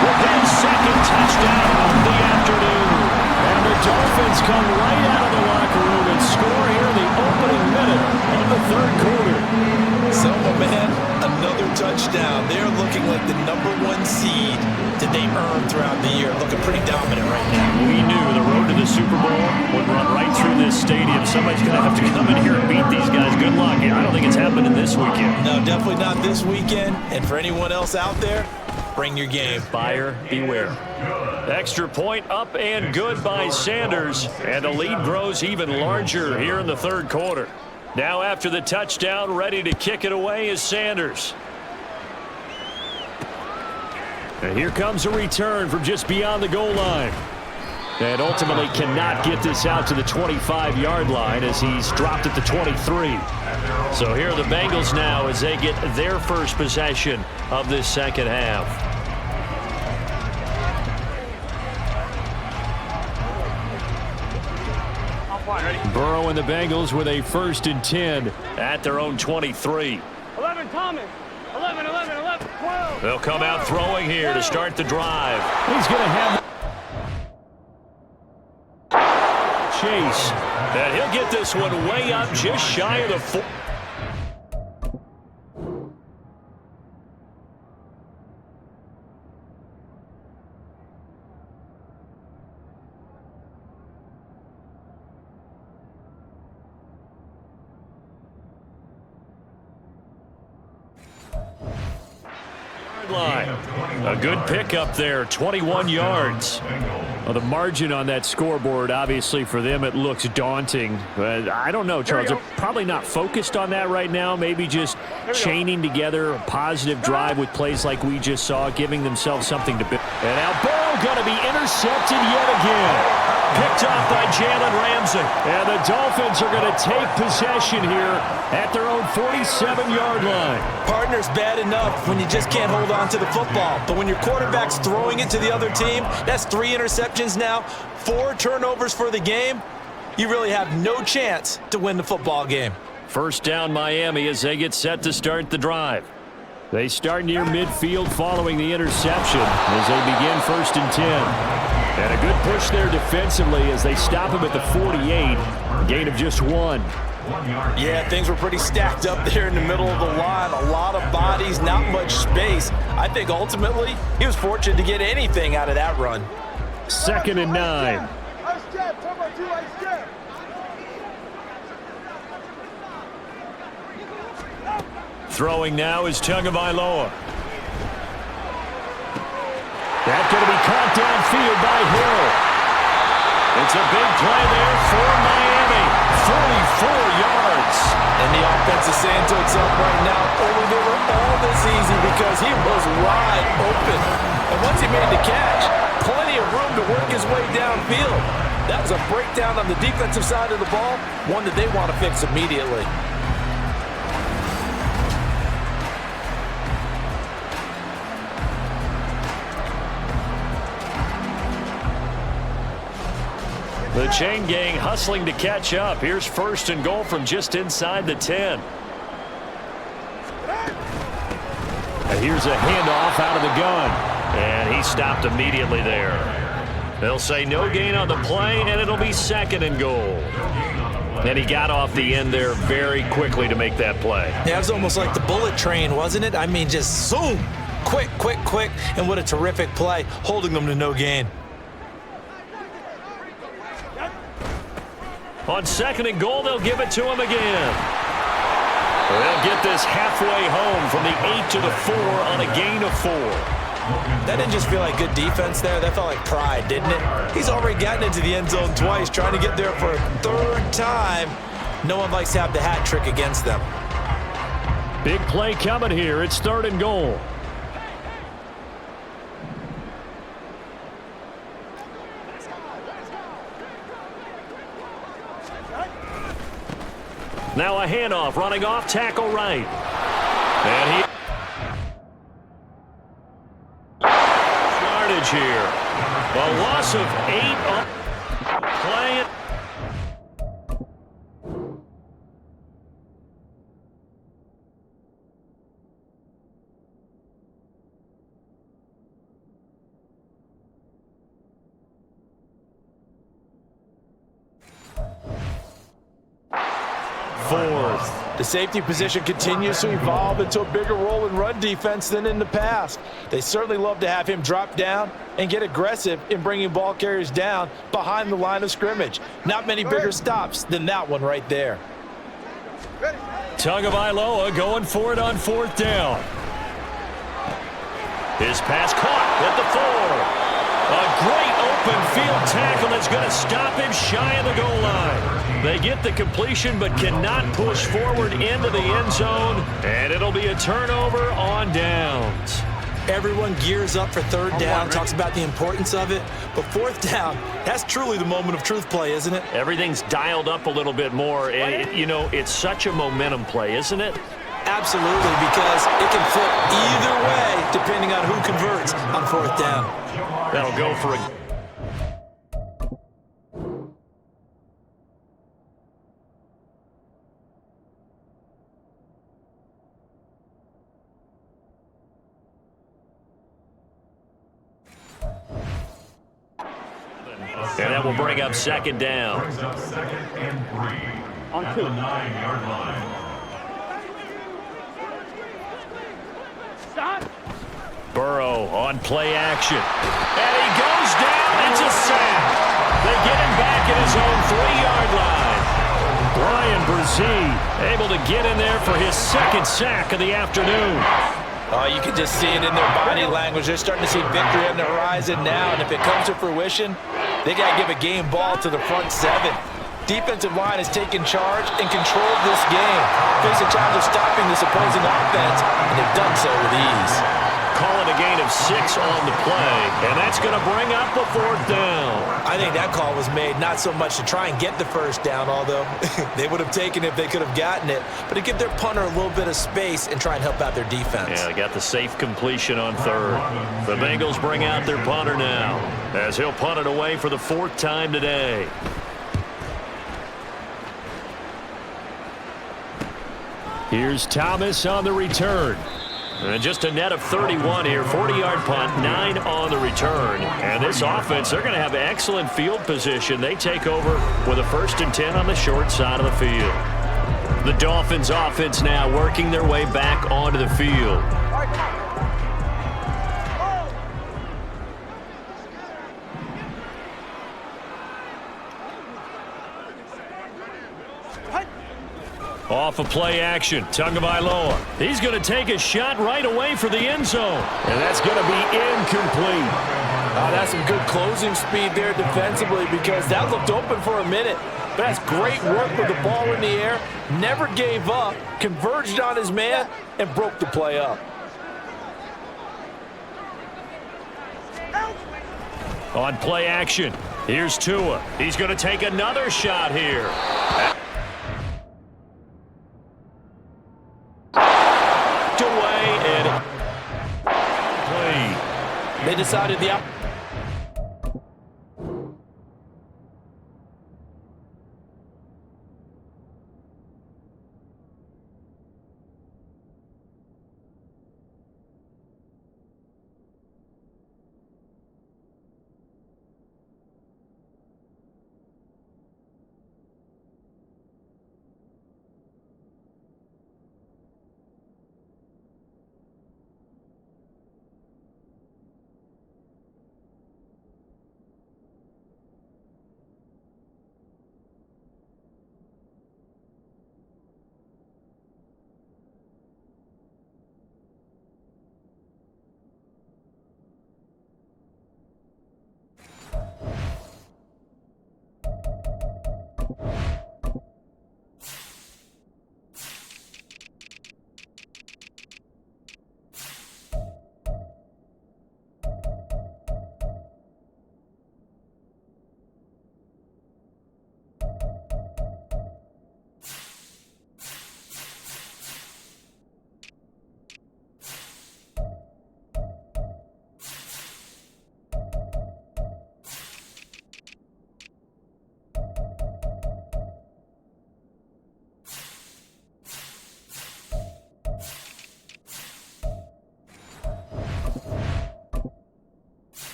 with his second touchdown of the afternoon. And the Dolphins come right out of the locker room and score here in the opening minute of the third quarter. So, man, another touchdown. They're looking like the #1 seed that they earned throughout the year. Looking pretty dominant right now. We knew the road to the Super Bowl would run right through this stadium. Somebody's going to have to come in here and beat these guys. Good luck. I don't think it's happening this weekend. No, definitely not this weekend. And for anyone else out there, bring your game. Buyer beware. Extra point up and good by Sanders. And the lead grows even larger here in the third quarter. Now after the touchdown, ready to kick it away is Sanders. And here comes a return from just beyond the goal line. And ultimately cannot get this out to the 25-yard line as he's dropped at the 23. So here are the Bengals now as they get their first possession of this second half. Burrow and the Bengals with a 1st and 10 at their own 23. 11, Thomas. 11, 12. They'll come out throwing here to start the drive. He's going to have Chase. And he'll get this one way up just shy of the 4. Line. A good pickup there, 21 yards. Well, the margin on that scoreboard, obviously for them it looks daunting. But I don't know, Charles. They're probably not focused on that right now. Maybe just chaining together a positive drive with plays like we just saw, giving themselves something to build. And now Burrow going to be intercepted yet again. Picked off by Jalen Ramsey. And the Dolphins are going to take possession here at their own 47-yard line. Partner's bad enough when you just can't hold on to the football. But when your quarterback's throwing it to the other team, that's 3 interceptions now, 4 turnovers for the game. You really have no chance to win the football game. First down Miami as they get set to start the drive. They start near midfield following the interception as they begin 1st and 10. And a good push there defensively as they stop him at the 48. Gain of just 1. Yeah, things were pretty stacked up there in the middle of the line. A lot of bodies, not much space. I think ultimately he was fortunate to get anything out of that run. 2nd and 9. Throwing now is Tagovailoa. That's going to be caught downfield by Hill. It's a big play there for Miami. 44 yards. And the offense is saying to itself right now, only they were all this easy because he was wide open. And once he made the catch, plenty of room to work his way downfield. That was a breakdown on the defensive side of the ball, one that they want to fix immediately. The chain gang hustling to catch up. Here's 1st and goal from just inside the 10. And here's a handoff out of the gun. And he stopped immediately there. They'll say no gain on the play, and it'll be 2nd and goal. And he got off the end there very quickly to make that play. Yeah, it was almost like the bullet train, wasn't it? I mean, just zoom. Quick, quick, quick. And what a terrific play, holding them to no gain. On 2nd and goal, they'll give it to him again. They'll get this halfway home from the 8 to the 4 on a gain of 4. That didn't just feel like good defense there. That felt like pride, didn't it? He's already gotten into the end zone twice, trying to get there for a 3rd time. No one likes to have the hat trick against them. Big play coming here. It's 3rd and goal. Now a handoff, running off, tackle right. And he... yardage here. A loss of 8 on play it. The safety position continues to evolve into a bigger role in run defense than in the past. They certainly love to have him drop down and get aggressive in bringing ball carriers down behind the line of scrimmage. Not many bigger stops than that one right there. Tagovailoa going for it on 4th down. His pass caught at the 4. A great open field tackle that's going to stop him shy of the goal line. They get the completion but cannot push forward into the end zone, and it'll be a turnover on downs. Everyone gears up for 3rd down, talks about the importance of it, but 4th down, that's truly the moment of truth play, isn't it? Everything's dialed up a little bit more, and you know, it's such a momentum play, isn't it? Absolutely, because it can flip either way depending on who converts on 4th down. That'll go for a... and that will bring up 2nd down. Brings up 2nd and 3 at the 9-yard line. Burrow on play action. And he goes down. It's a sack. They get him back at his own 3-yard line. Brian Brzee able to get in there for his 2nd sack of the afternoon. Oh, you can just see it in their body language. They're starting to see victory on the horizon now, and if it comes to fruition, they got to give a game ball to the front 7. Defensive line has taken charge and controlled this game. Face a challenge of stopping this opposing offense, and they've done so with ease. Calling a gain of 6 on the play, and that's going to bring up the 4th down. I think that call was made not so much to try and get the 1st down, although they would have taken it if they could have gotten it, but to give their punter a little bit of space and try and help out their defense. Yeah, they got the safe completion on 3rd. The Bengals bring out their punter now, as he'll punt it away for the 4th time today. Here's Thomas on the return. And just a net of 31 here, 40-yard punt, 9 on the return. And this offense, they're going to have excellent field position. They take over with a 1st and 10 on the short side of the field. The Dolphins offense now working their way back onto the field. Off of play action, Tagovailoa. He's going to take a shot right away for the end zone. And that's going to be incomplete. That's some good closing speed there defensively because that looked open for a minute. But that's great work with the ball in the air. Never gave up, converged on his man, and broke the play up. On play action, here's Tua. He's going to take another shot here. They decided the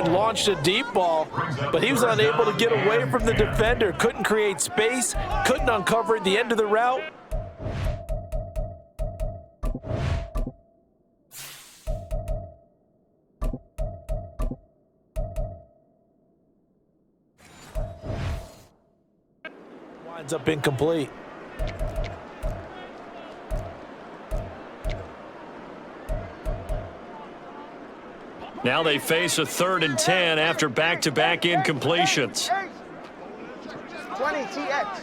and launched a deep ball, but he was unable to get away from the defender. Couldn't create space, couldn't uncover the end of the route. Winds up incomplete. Now they face a 3rd and 10 after back-to-back incompletions. 20 TX.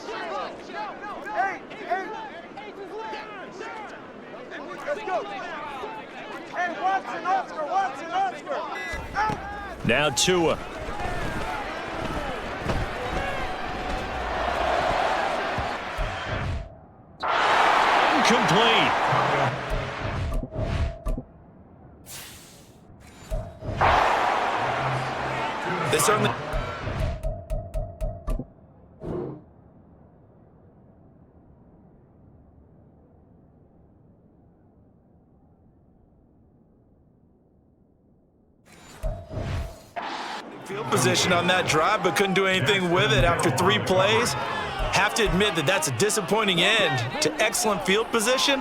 Let's go. Hey, Watson. Out. Now Tua. Incomplete. They certainly... field position on that drive, but couldn't do anything with it after 3 plays. Have to admit that that's a disappointing end to excellent field position.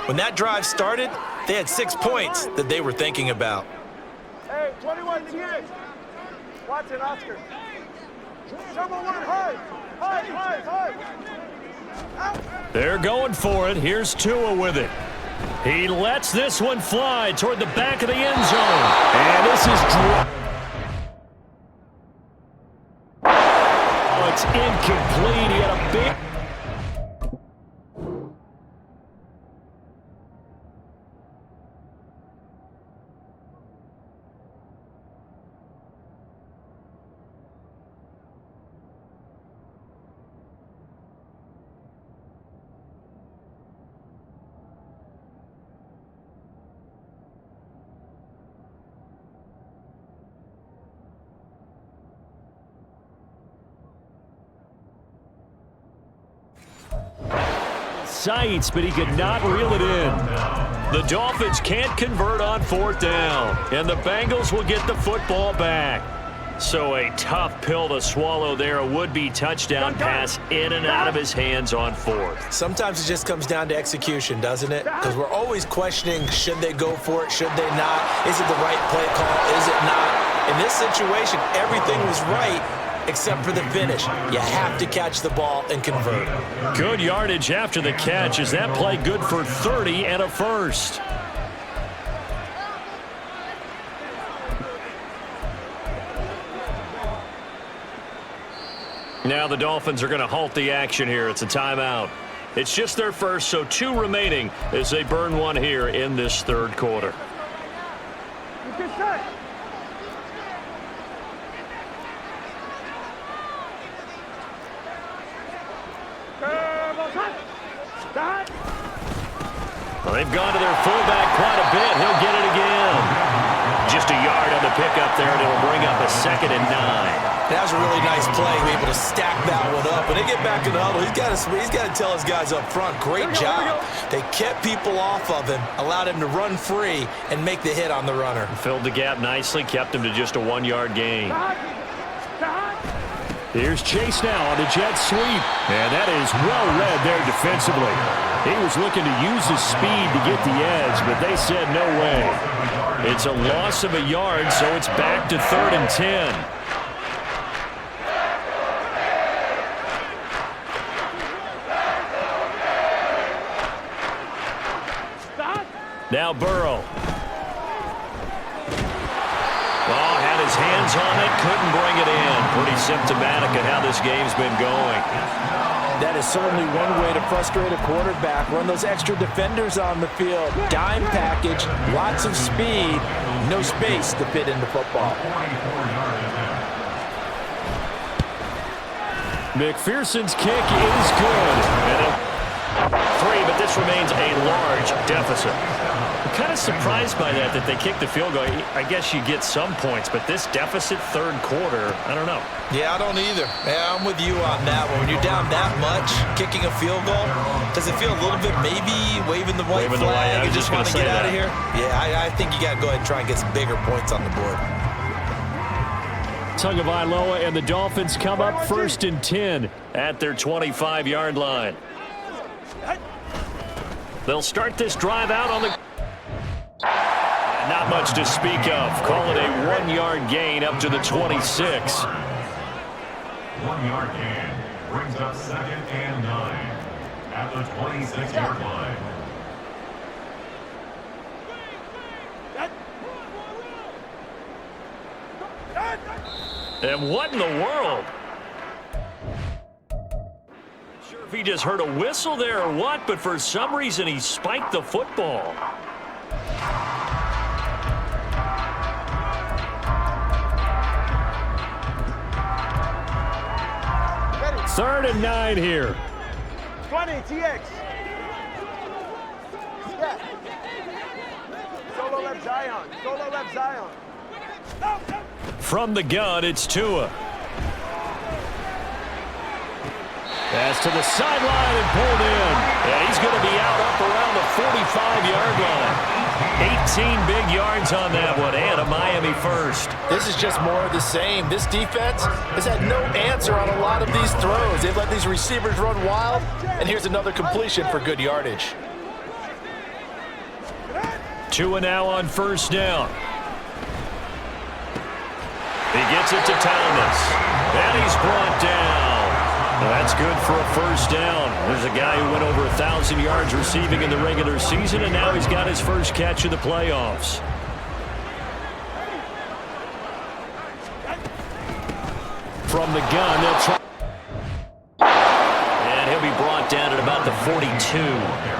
When that drive started, they had 6 points that they were thinking about. Hey, 21 TX. Watson, Oscar. Someone went hard. Out. They're going for it. Here's Tua with it. He lets this one fly toward the back of the end zone. And this is it's incomplete. He had a big... sights, but he could not reel it in. The Dolphins can't convert on 4th down, and the Bengals will get the football back. So a tough pill to swallow there. A would-be touchdown pass in and out of his hands on 4th. Sometimes it just comes down to execution, doesn't it? Because we're always questioning, should they go for it, should they not? Is it the right play call, is it not? In this situation, everything was right except for the finish. You have to catch the ball and convert. Good yardage after the catch. Is that play good for 30 and a first? Now the Dolphins are going to halt the action here. It's a timeout. It's just their first, so 2 remaining as they burn one here in this 3rd quarter. Well, they've gone to their fullback quite a bit. He'll get it again. Just a yard on the pickup there, and it'll bring up a 2nd and 9. That was a really nice play, be able to stack that one up. When they get back in the huddle, he's got to tell his guys up front, great job. They kept people off of him, allowed him to run free, and make the hit on the runner. Filled the gap nicely, kept him to just a 1-yard gain. Here's Chase now on the jet sweep. And that is well read there defensively. He was looking to use his speed to get the edge, but they said no way. It's a loss of a yard, so it's back to 3rd and 10. Now Burrow. Oh, had his hands on it, couldn't bring it in. Pretty symptomatic of how this game's been going. That is certainly one way to frustrate a quarterback. Run those extra defenders on the field. Dime package, lots of speed, no space to fit into football. McPherson's kick is good. And 3, but this remains a large deficit. I'm kind of surprised by that they kicked the field goal. I guess you get some points, but this deficit 3rd quarter, I don't know. Yeah, I don't either. Yeah, I'm with you on that one. When you're down that much, kicking a field goal, does it feel a little bit maybe waving the white flag and just want to get out of here? Yeah, I think you got to go ahead and try and get some bigger points on the board. Tagovailoa and the Dolphins come up 1st and 10 at their 25-yard line. They'll start this drive out on the... Not much to speak of. Call it a 1-yard gain up to the 26. 1-yard gain brings up 2nd and 9 at the 26-yard line. And what in the world? Not sure if he just heard a whistle there or what, but for some reason he spiked the football. Third and 9 here. 20, TX. Yeah. Solo left Zion. Solo left Zion. From the gun, it's Tua. Pass to the sideline and pulled in. And he's going to be out up around the 45-yard line. 18 big yards on that one, and a Miami first. This is just more of the same. This defense has had no answer on a lot of these throws. They've let these receivers run wild, and here's another completion for good yardage. Tua now on 1st down. He gets it to Thomas, and he's brought down. Well, that's good for a 1st down. There's a guy who went over 1,000 yards receiving in the regular season, and now he's got his first catch of the playoffs. From the gun, they'll try. And he'll be brought down at about the 42.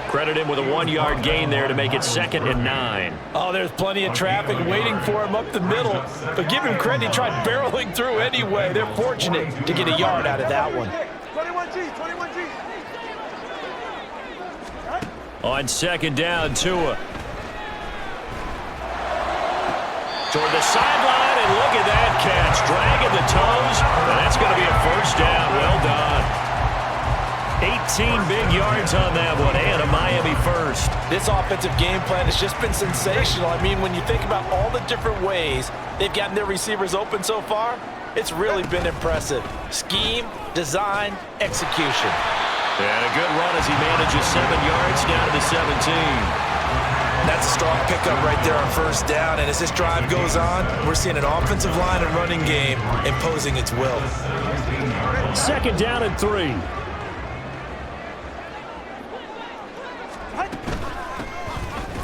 Credit him with a 1-yard gain there to make it 2nd and 9. Oh, there's plenty of traffic waiting for him up the middle. But give him credit, he tried barreling through anyway. They're fortunate to get a yard out of that one. 21G, 21G. On 2nd down, Tua. Toward the sideline, and look at that catch. Dragging the toes, and that's going to be a 1st down. Well done. big yards on that one, and a Miami first. This offensive game plan has just been sensational. I mean, when you think about all the different ways they've gotten their receivers open so far, it's really been impressive. Scheme, design, execution. And a good run as he manages 7 yards down to the 17. That's a strong pickup right there on first down. And as this drive goes on, we're seeing an offensive line and running game imposing its will. 2nd down and 3.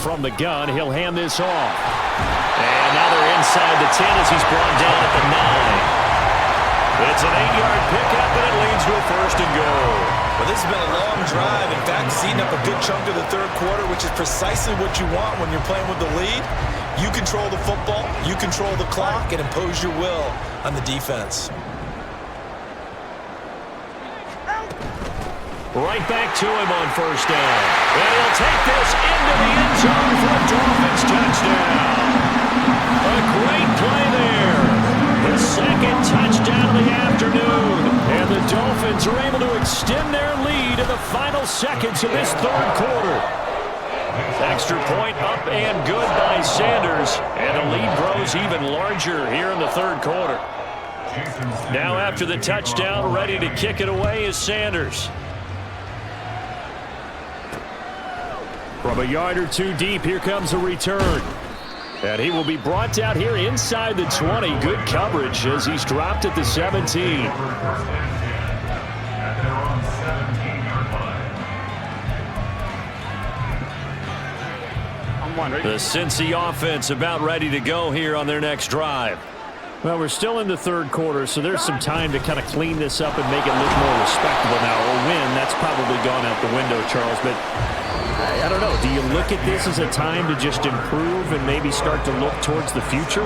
From the gun, he'll hand this off. And now they're inside the 10 as he's brought down at the 9. It's an 8-yard pickup, and it leads to a 1st and goal. Well, this has been a long drive. In fact, it's eaten up a good chunk of the 3rd quarter, which is precisely what you want when you're playing with the lead. You control the football, you control the clock, and impose your will on the defense. Right back to him on 1st down. And he'll take this into the end zone for a Dolphins touchdown. A great play there. The 2nd touchdown of the afternoon. And the Dolphins are able to extend their lead in the final seconds of this 3rd quarter. Extra point up and good by Sanders. And the lead grows even larger here in the 3rd quarter. Now after the touchdown, ready to kick it away is Sanders. From a yard or 2 deep, here comes a return. And he will be brought down here inside the 20. Good coverage as he's dropped at the 17. The Cincy offense about ready to go here on their next drive. Well, we're still in the 3rd quarter, so there's some time to kind of clean this up and make it look more respectable now. A win, that's probably gone out the window, Charles, but I don't know. Do you look at this as a time to just improve and maybe start to look towards the future?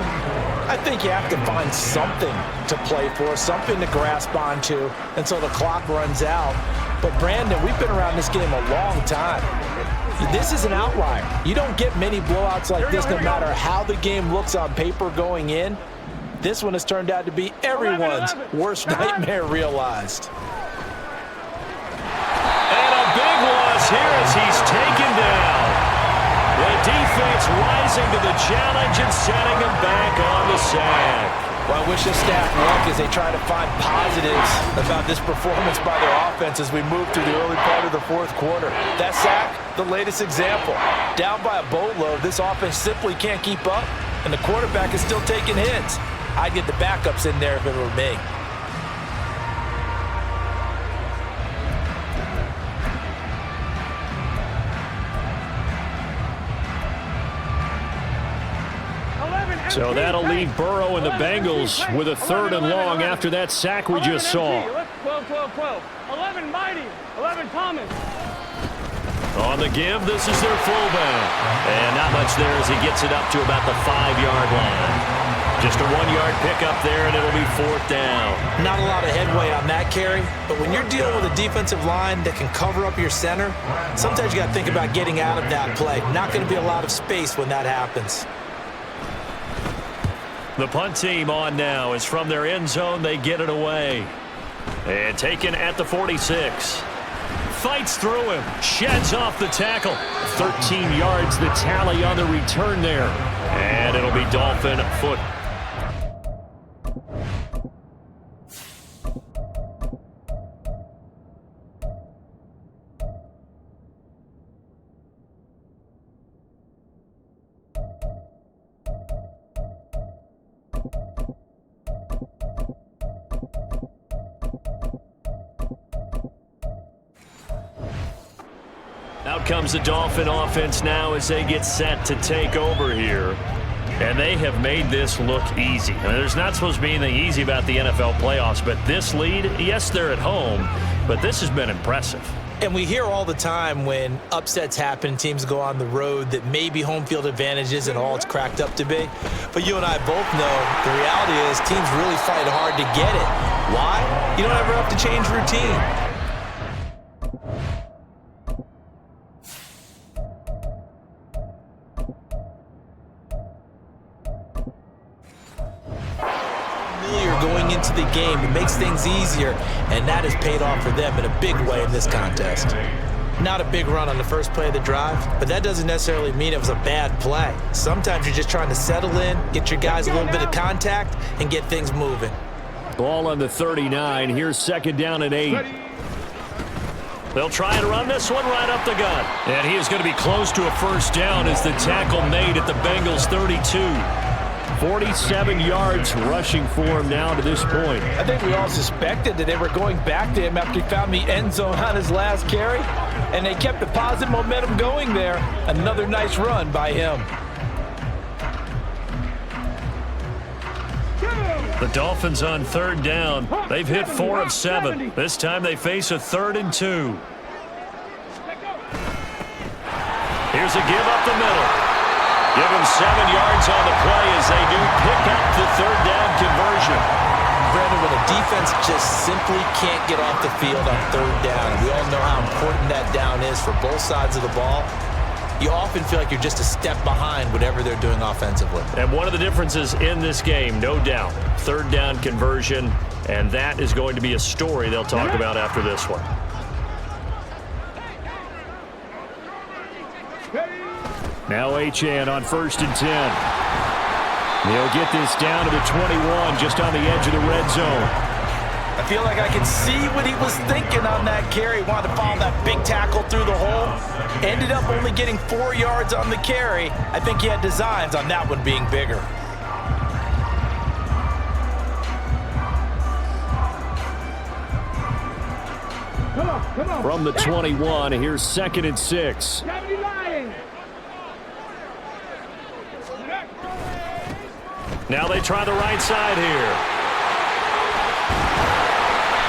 I think you have to find something to play for, something to grasp onto until the clock runs out. But, Brandon, we've been around this game a long time. This is an outlier. You don't get many blowouts like this no matter how the game looks on paper going in. This one has turned out to be everyone's worst nightmare realized. And a big loss here as he's taken down. The defense rising to the challenge and setting him back on the sack. Well, I wish the staff luck as they try to find positives about this performance by their offense as we move through the early part of the 4th quarter. That sack, the latest example. Down by a boatload, this offense simply can't keep up, and the quarterback is still taking hits. I'd get the backups in there if it were me. So that'll leave Burrow and the Bengals with a 3rd and long after that sack we just saw. 12, 12, 12. 11, Mighty. 11, Thomas. On the give, this is their fullback. And not much there as he gets it up to about the 5-yard line. Just a 1-yard pickup there, and it'll be 4th down. Not a lot of headway on that carry, but when you're dealing with a defensive line that can cover up your center, sometimes you got to think about getting out of that play. Not going to be a lot of space when that happens. The punt team on now is from their end zone. They get it away. And taken at the 46. Fights through him. Sheds off the tackle. 13 yards the tally on the return there. And it'll be Dolphin foot. Out comes the Dolphin offense now as they get set to take over here. And they have made this look easy. I mean, there's not supposed to be anything easy about the NFL playoffs, but this lead, yes, they're at home, but this has been impressive. And we hear all the time when upsets happen, teams go on the road, that maybe home field advantage isn't all it's cracked up to be. But you and I both know the reality is teams really fight hard to get it. Why? You don't ever have to change routine. Going into the game. It makes things easier, and that has paid off for them in a big way in this contest. Not a big run on the first play of the drive, but that doesn't necessarily mean it was a bad play. Sometimes you're just trying to settle in, get your guys a little bit of contact, and get things moving. Ball on the 39. Here's 2nd down and 8. They'll try and run this one right up the gut. And he is going to be close to a first down as the tackle made at the Bengals 32. 47 yards rushing for him now to this point. I think we all suspected that they were going back to him after he found the end zone on his last carry, and they kept the positive momentum going there. Another nice run by him. The Dolphins on 3rd down. They've hit 4 of 7. This time they face a 3rd and 2. Here's a give up the middle. Give him 7 yards on the play as they do pick up the 3rd down conversion. Brandon, when a defense just simply can't get off the field on 3rd down, and we all know how important that down is for both sides of the ball, you often feel like you're just a step behind whatever they're doing offensively. And one of the differences in this game, no doubt, 3rd down conversion, and that is going to be a story they'll talk about after this one. Now Achane on 1st and 10. They'll get this down to the 21, just on the edge of the red zone. I feel like I can see what he was thinking on that carry. Wanted to follow that big tackle through the hole. Ended up only getting 4 yards on the carry. I think he had designs on that one being bigger. From the 21, here's 2nd and 6. Now they try the right side here.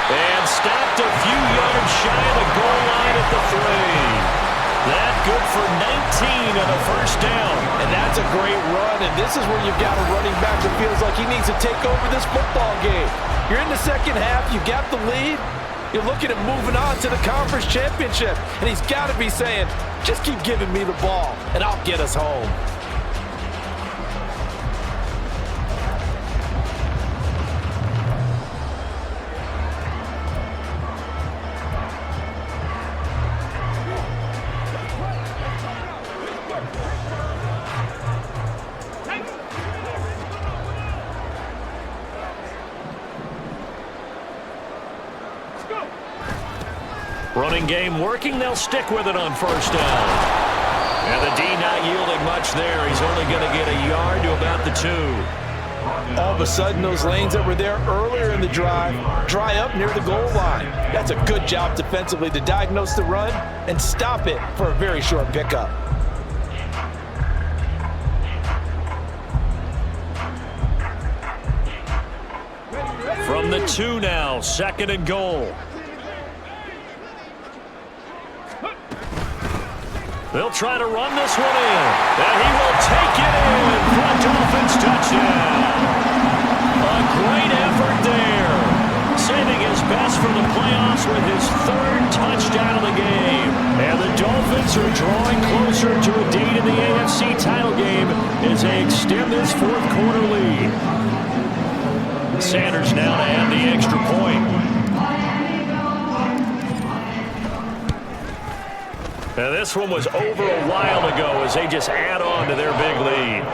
And stopped a few yards shy of the goal line at the 3. That good for 19 on the first down. And that's a great run, and this is where you've got a running back that feels like he needs to take over this football game. You're in the second half, you got the lead, you're looking at moving on to the conference championship, and he's got to be saying, just keep giving me the ball, and I'll get us home. Running game working. They'll stick with it on first down. And the D not yielding much there. He's only going to get a yard to about the 2. All of a sudden, those lanes that were there earlier in the drive dry up near the goal line. That's a good job defensively to diagnose the run and stop it for a very short pickup. From the 2 now, 2nd and goal. They'll try to run this one in. And he will take it in for a Dolphins touchdown. A great effort there. Saving his best for the playoffs with his 3rd touchdown of the game. And the Dolphins are drawing closer to a date in the AFC title game as they extend this 4th quarter lead. Sanders now to add the extra point. Now this one was over a while ago as they just add on to their big lead.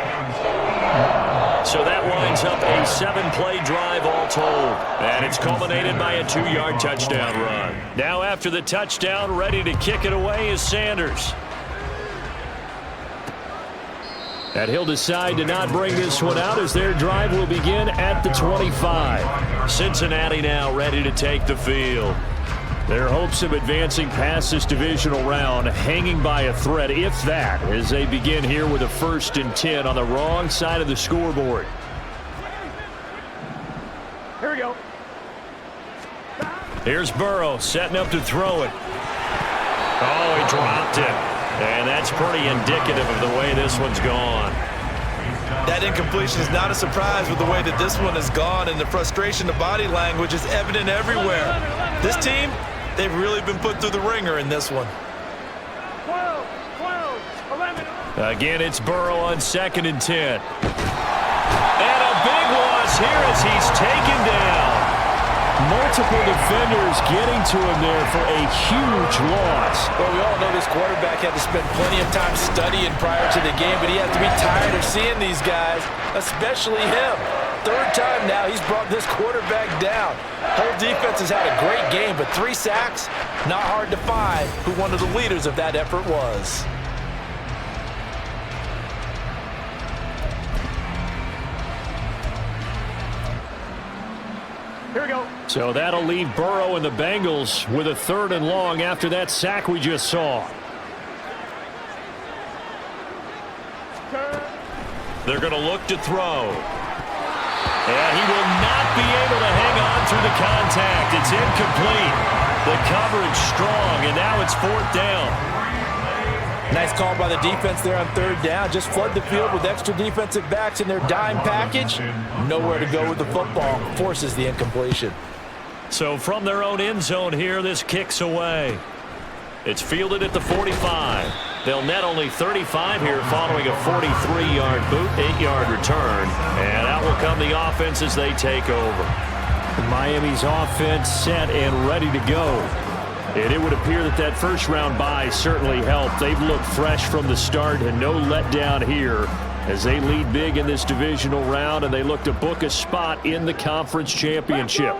So that winds up a 7-play drive all told. And it's culminated by a 2-yard touchdown run. Now after the touchdown, ready to kick it away is Sanders. And he'll decide to not bring this one out as their drive will begin at the 25. Cincinnati now ready to take the field. Their hopes of advancing past this divisional round hanging by a thread, if that, as they begin here with a 1st and 10 on the wrong side of the scoreboard. Here we go. Here's Burrow setting up to throw it. Oh, he dropped it. And that's pretty indicative of the way this one's gone. That incompletion is not a surprise with the way that this one has gone, and the frustration, the body language is evident everywhere. This team, they've really been put through the ringer in this one. 12, 11. Again, it's Burrow on 2nd and 10. And a big loss here as he's taken down. Multiple defenders getting to him there for a huge loss. Well, we all know this quarterback had to spend plenty of time studying prior to the game, but he has to be tired of seeing these guys, especially him. Third time now he's brought this quarterback down. Whole defense has had a great game, but 3 sacks, not hard to find who one of the leaders of that effort was. Here we go. So that'll leave Burrow and the Bengals with a 3rd and long after that sack we just saw. They're going to look to throw. And he will not be able to hang on through the contact. It's incomplete. The coverage strong, and now it's 4th down. Nice call by the defense there on 3rd down. Just flood the field with extra defensive backs in their dime package. Nowhere to go with the football. Forces the incompletion. So from their own end zone here, this kicks away. It's fielded at the 45. They'll net only 35 here following a 43-yard boot, 8-yard return. And out will come the offense as they take over. Miami's offense set and ready to go. And it would appear that that first-round bye certainly helped. They've looked fresh from the start and no letdown here as they lead big in this divisional round, and they look to book a spot in the conference championship.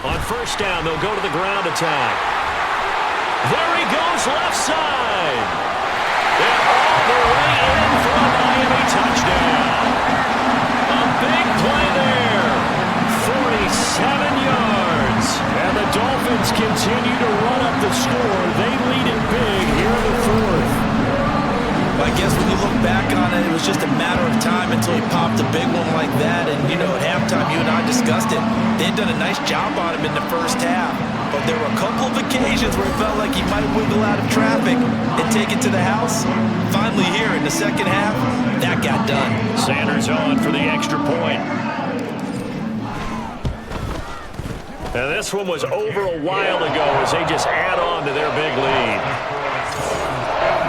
On first down, they'll go to the ground attack. There he goes, left side. And all the way in for a Miami touchdown. A big play there. 47 yards. And the Dolphins continue to run up the score. They lead it big here in the 4th. I guess when you look back on it, it was just a matter of time until he popped a big one like that. And, you know, at halftime, you and I discussed it. They had done a nice job on him in the first half. But there were a couple of occasions where it felt like he might wiggle out of traffic and take it to the house. Finally here in the second half, that got done. Sanders on for the extra point. And this one was over a while ago as they just add on to their big lead.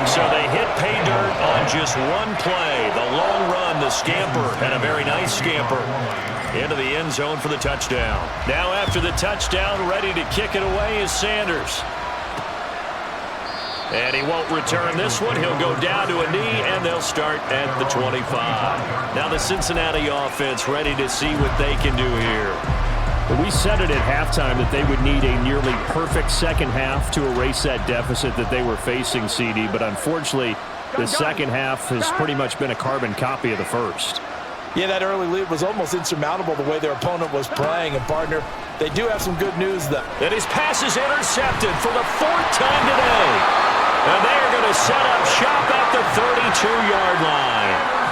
So they hit pay dirt on just one play. The long run, the scamper, and a very nice scamper into the end zone for the touchdown. Now after the touchdown, ready to kick it away is Sanders. And he won't return this one. He'll go down to a knee, and they'll start at the 25. Now the Cincinnati offense ready to see what they can do here. We said it at halftime that they would need a nearly perfect second half to erase that deficit that they were facing, CD. But unfortunately, the second half has pretty much been a carbon copy of the first. Yeah, that early lead was almost insurmountable the way their opponent was playing. And, partner, they do have some good news, though. And his pass is intercepted for the 4th time today. And they are going to set up shop at the 32-yard line.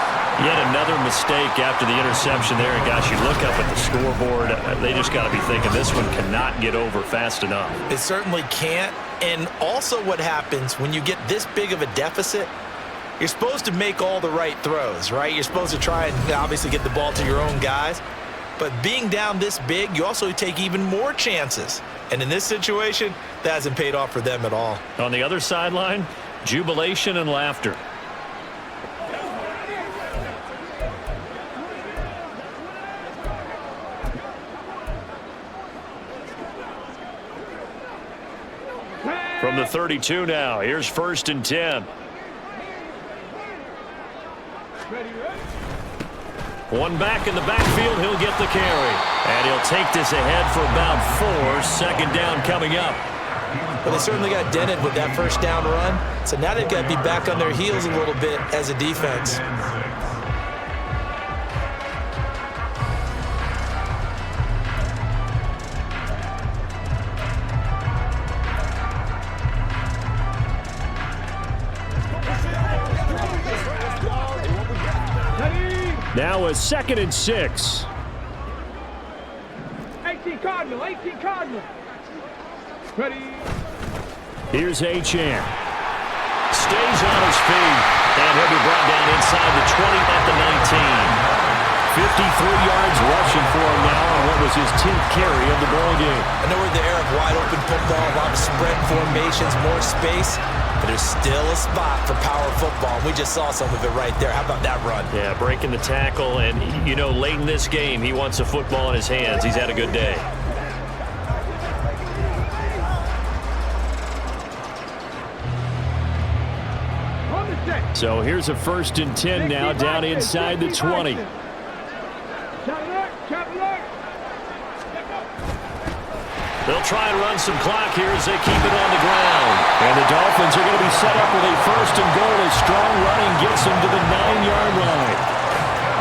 Yet another mistake after the interception there. And, gosh, you look up at the scoreboard, they just got to be thinking this one cannot get over fast enough. It certainly can't. And also what happens when you get this big of a deficit, you're supposed to make all the right throws, right? You're supposed to try and obviously get the ball to your own guys. But being down this big, you also take even more chances. And in this situation, that hasn't paid off for them at all. On the other sideline, jubilation and laughter. From the 32 now, here's 1st and 10. One back in the backfield, he'll get the carry. And he'll take this ahead for about 4. Second down coming up. Well, they certainly got dented with that first down run. So now they've got to be back on their heels a little bit as a defense. Now a 2nd and 6. 18 Cardinal, 18 Cardinal. Ready. Here's Achane. Stays on his feet. And he'll be brought down inside the 20 at the 19. 53 yards rushing for him now on what was his 10th carry of the ball game. I know we're in the era of wide open football, a lot of spread formations, more space. But there's still a spot for power football. We just saw some of it right there. How about that run? Yeah, breaking the tackle, and, you know, late in this game, he wants a football in his hands. He's had a good day. So here's a 1st and 10 now, down inside the 20. They'll try and run some clock here as they keep it on the ground. And the Dolphins are going to be set up with a 1st and goal as strong running gets them to the 9-yard line.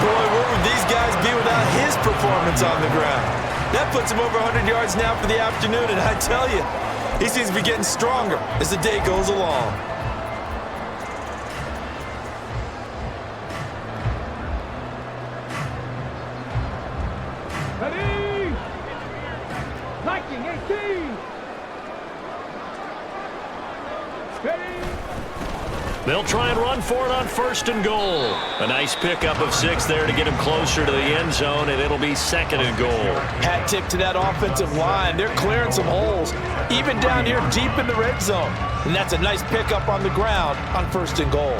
Boy, where would these guys be without his performance on the ground? That puts him over 100 yards now for the afternoon, and I tell you, he seems to be getting stronger as the day goes along. Ready? 19, 18. Ready? They'll try and run for it on 1st and goal. A nice pickup of 6 there to get him closer to the end zone, and it'll be 2nd and goal. Hat tip to that offensive line. They're clearing some holes, even down here deep in the red zone. And that's a nice pickup on the ground on 1st and goal.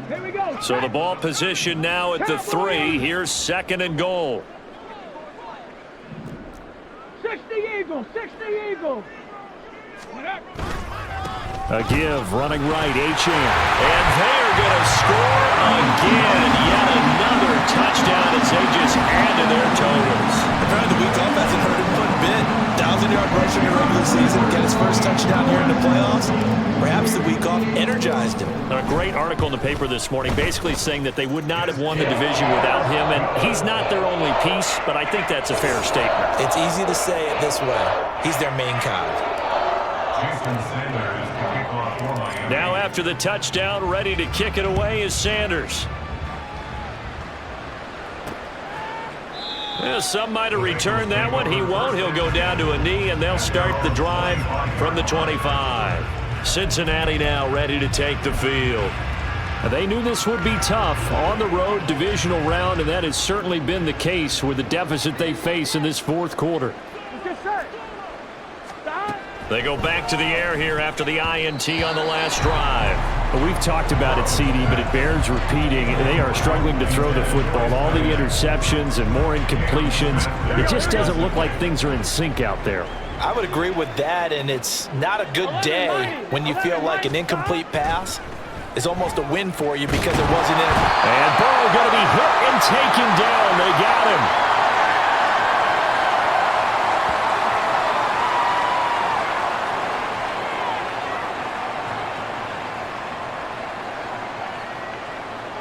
Here we go. So the ball position now at the 3. Here's 2nd and goal. 60 Eagles, 60 Eagles. A give, running right, Achane. And they're going to score again. Yet another touchdown as they just add to their totals. Apparently the week off hasn't hurt him one bit. 1,000-yard rush in the regular season, get his first touchdown here in the playoffs. Perhaps the week off energized him. A great article in the paper this morning basically saying that they would not have won the division without him, and he's not their only piece, but I think that's a fair statement. It's easy to say it this way. He's their main cog. Now after the touchdown, ready to kick it away is Sanders. Well, some might have returned that one. He won't. He'll go down to a knee, and they'll start the drive from the 25. Cincinnati now ready to take the field. They knew this would be tough on the road divisional round, and that has certainly been the case with the deficit they face in this 4th quarter. They go back to the air here after the INT on the last drive. Well, we've talked about it, CD, but it bears repeating. They are struggling to throw the football. All the interceptions and more incompletions. It just doesn't look like things are in sync out there. I would agree with that, and it's not a good day when you feel like an incomplete pass is almost a win for you because it wasn't in. And Burrow going to be hit and taken down. They got him.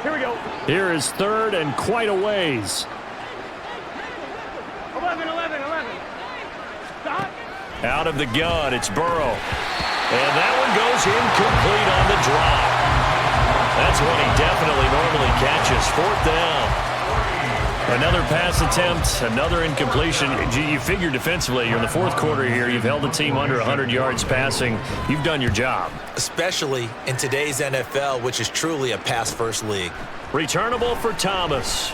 Here we go. Here is 3rd and quite a ways. 11. Stop. Out of the gun, it's Burrow. And that one goes incomplete on the drop. That's one he definitely normally catches. 4th down. Another pass attempt, another incompletion. You figure defensively, you're in the 4th quarter here. You've held the team under 100 yards passing. You've done your job. Especially in today's NFL, which is truly a pass-first league. Returnable for Thomas.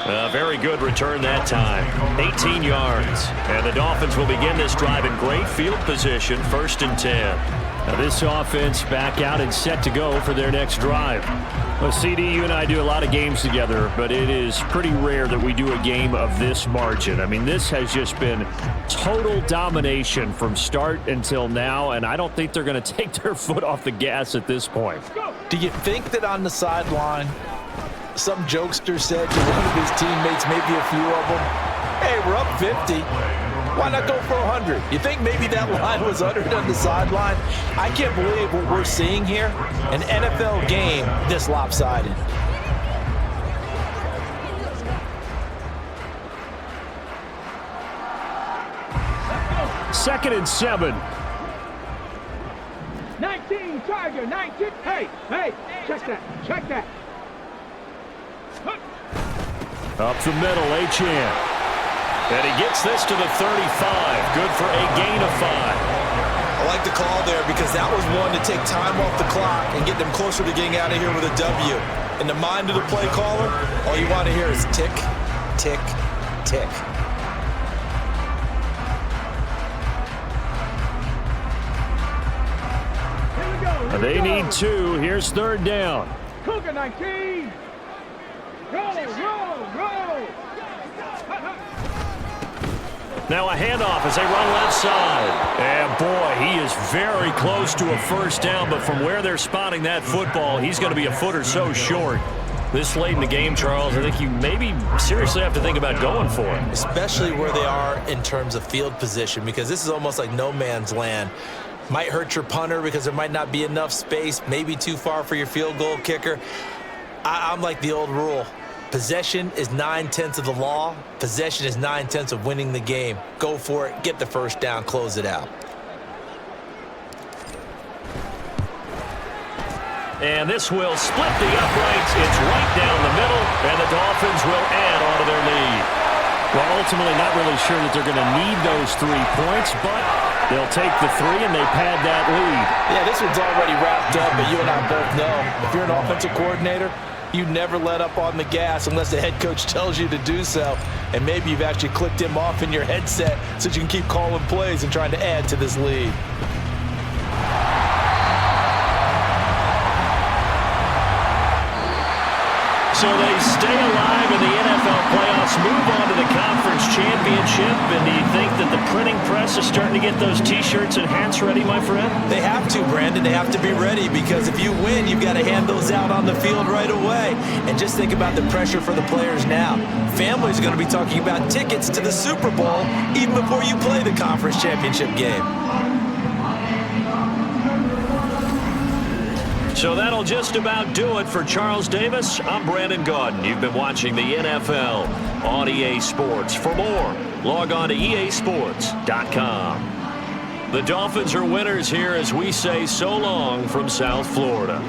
A very good return that time. 18 yards. And the Dolphins will begin this drive in great field position, 1st and 10. Now this offense back out and set to go for their next drive. Well, CD, you and I do a lot of games together, but it is pretty rare that we do a game of this margin. I mean, this has just been total domination from start until now, and I don't think they're going to take their foot off the gas at this point. Do you think that on the sideline, some jokester said to one of his teammates, maybe a few of them, hey, we're up 50. Why not go for 100? You think maybe that line was uttered on the sideline? I can't believe what we're seeing here. An NFL game this lopsided. Second and 7. 19, Tiger, 19. Hey, check that. Up the middle, Achane. And he gets this to the 35. Good for a gain of 5. I like the call there because that was one to take time off the clock and get them closer to getting out of here with a W. In the mind of the play caller, all you want to hear is tick, tick, tick. They need 2. Here's 3rd down. Cook at 19. Roll. Now a handoff as they run left side. And boy, he is very close to a 1st down, but from where they're spotting that football, he's going to be a foot or so short. This late in the game, Charles, I think you maybe seriously have to think about going for it. Especially where they are in terms of field position, because this is almost like no man's land. Might hurt your punter because there might not be enough space, maybe too far for your field goal kicker. I'm like the old rule. Possession is 9/10 of the law. Possession is 9/10 of winning the game. Go for it, get the 1st down, close it out. And this will split the uprights. It's right down the middle, and the Dolphins will add on to their lead. Well, ultimately not really sure that they're going to need those 3 points, but they'll take the 3 and they pad that lead. Yeah, this one's already wrapped up, but you and I both know if you're an offensive coordinator, you never let up on the gas unless the head coach tells you to do so. And maybe you've actually clicked him off in your headset so you can keep calling plays and trying to add to this lead. So they stay alive in the NFL playoffs, move on to the conference championship. And do you think that the printing press is starting to get those T-shirts and hats ready, my friend? They have to, Brandon. They have to be ready, because if you win, you've got to hand those out on the field right away. And just think about the pressure for the players now. Families are going to be talking about tickets to the Super Bowl even before you play the conference championship game. So that'll just about do it for Charles Davis. I'm Brandon Gaudin. You've been watching the NFL on EA Sports. For more, log on to easports.com. The Dolphins are winners here as we say so long from South Florida.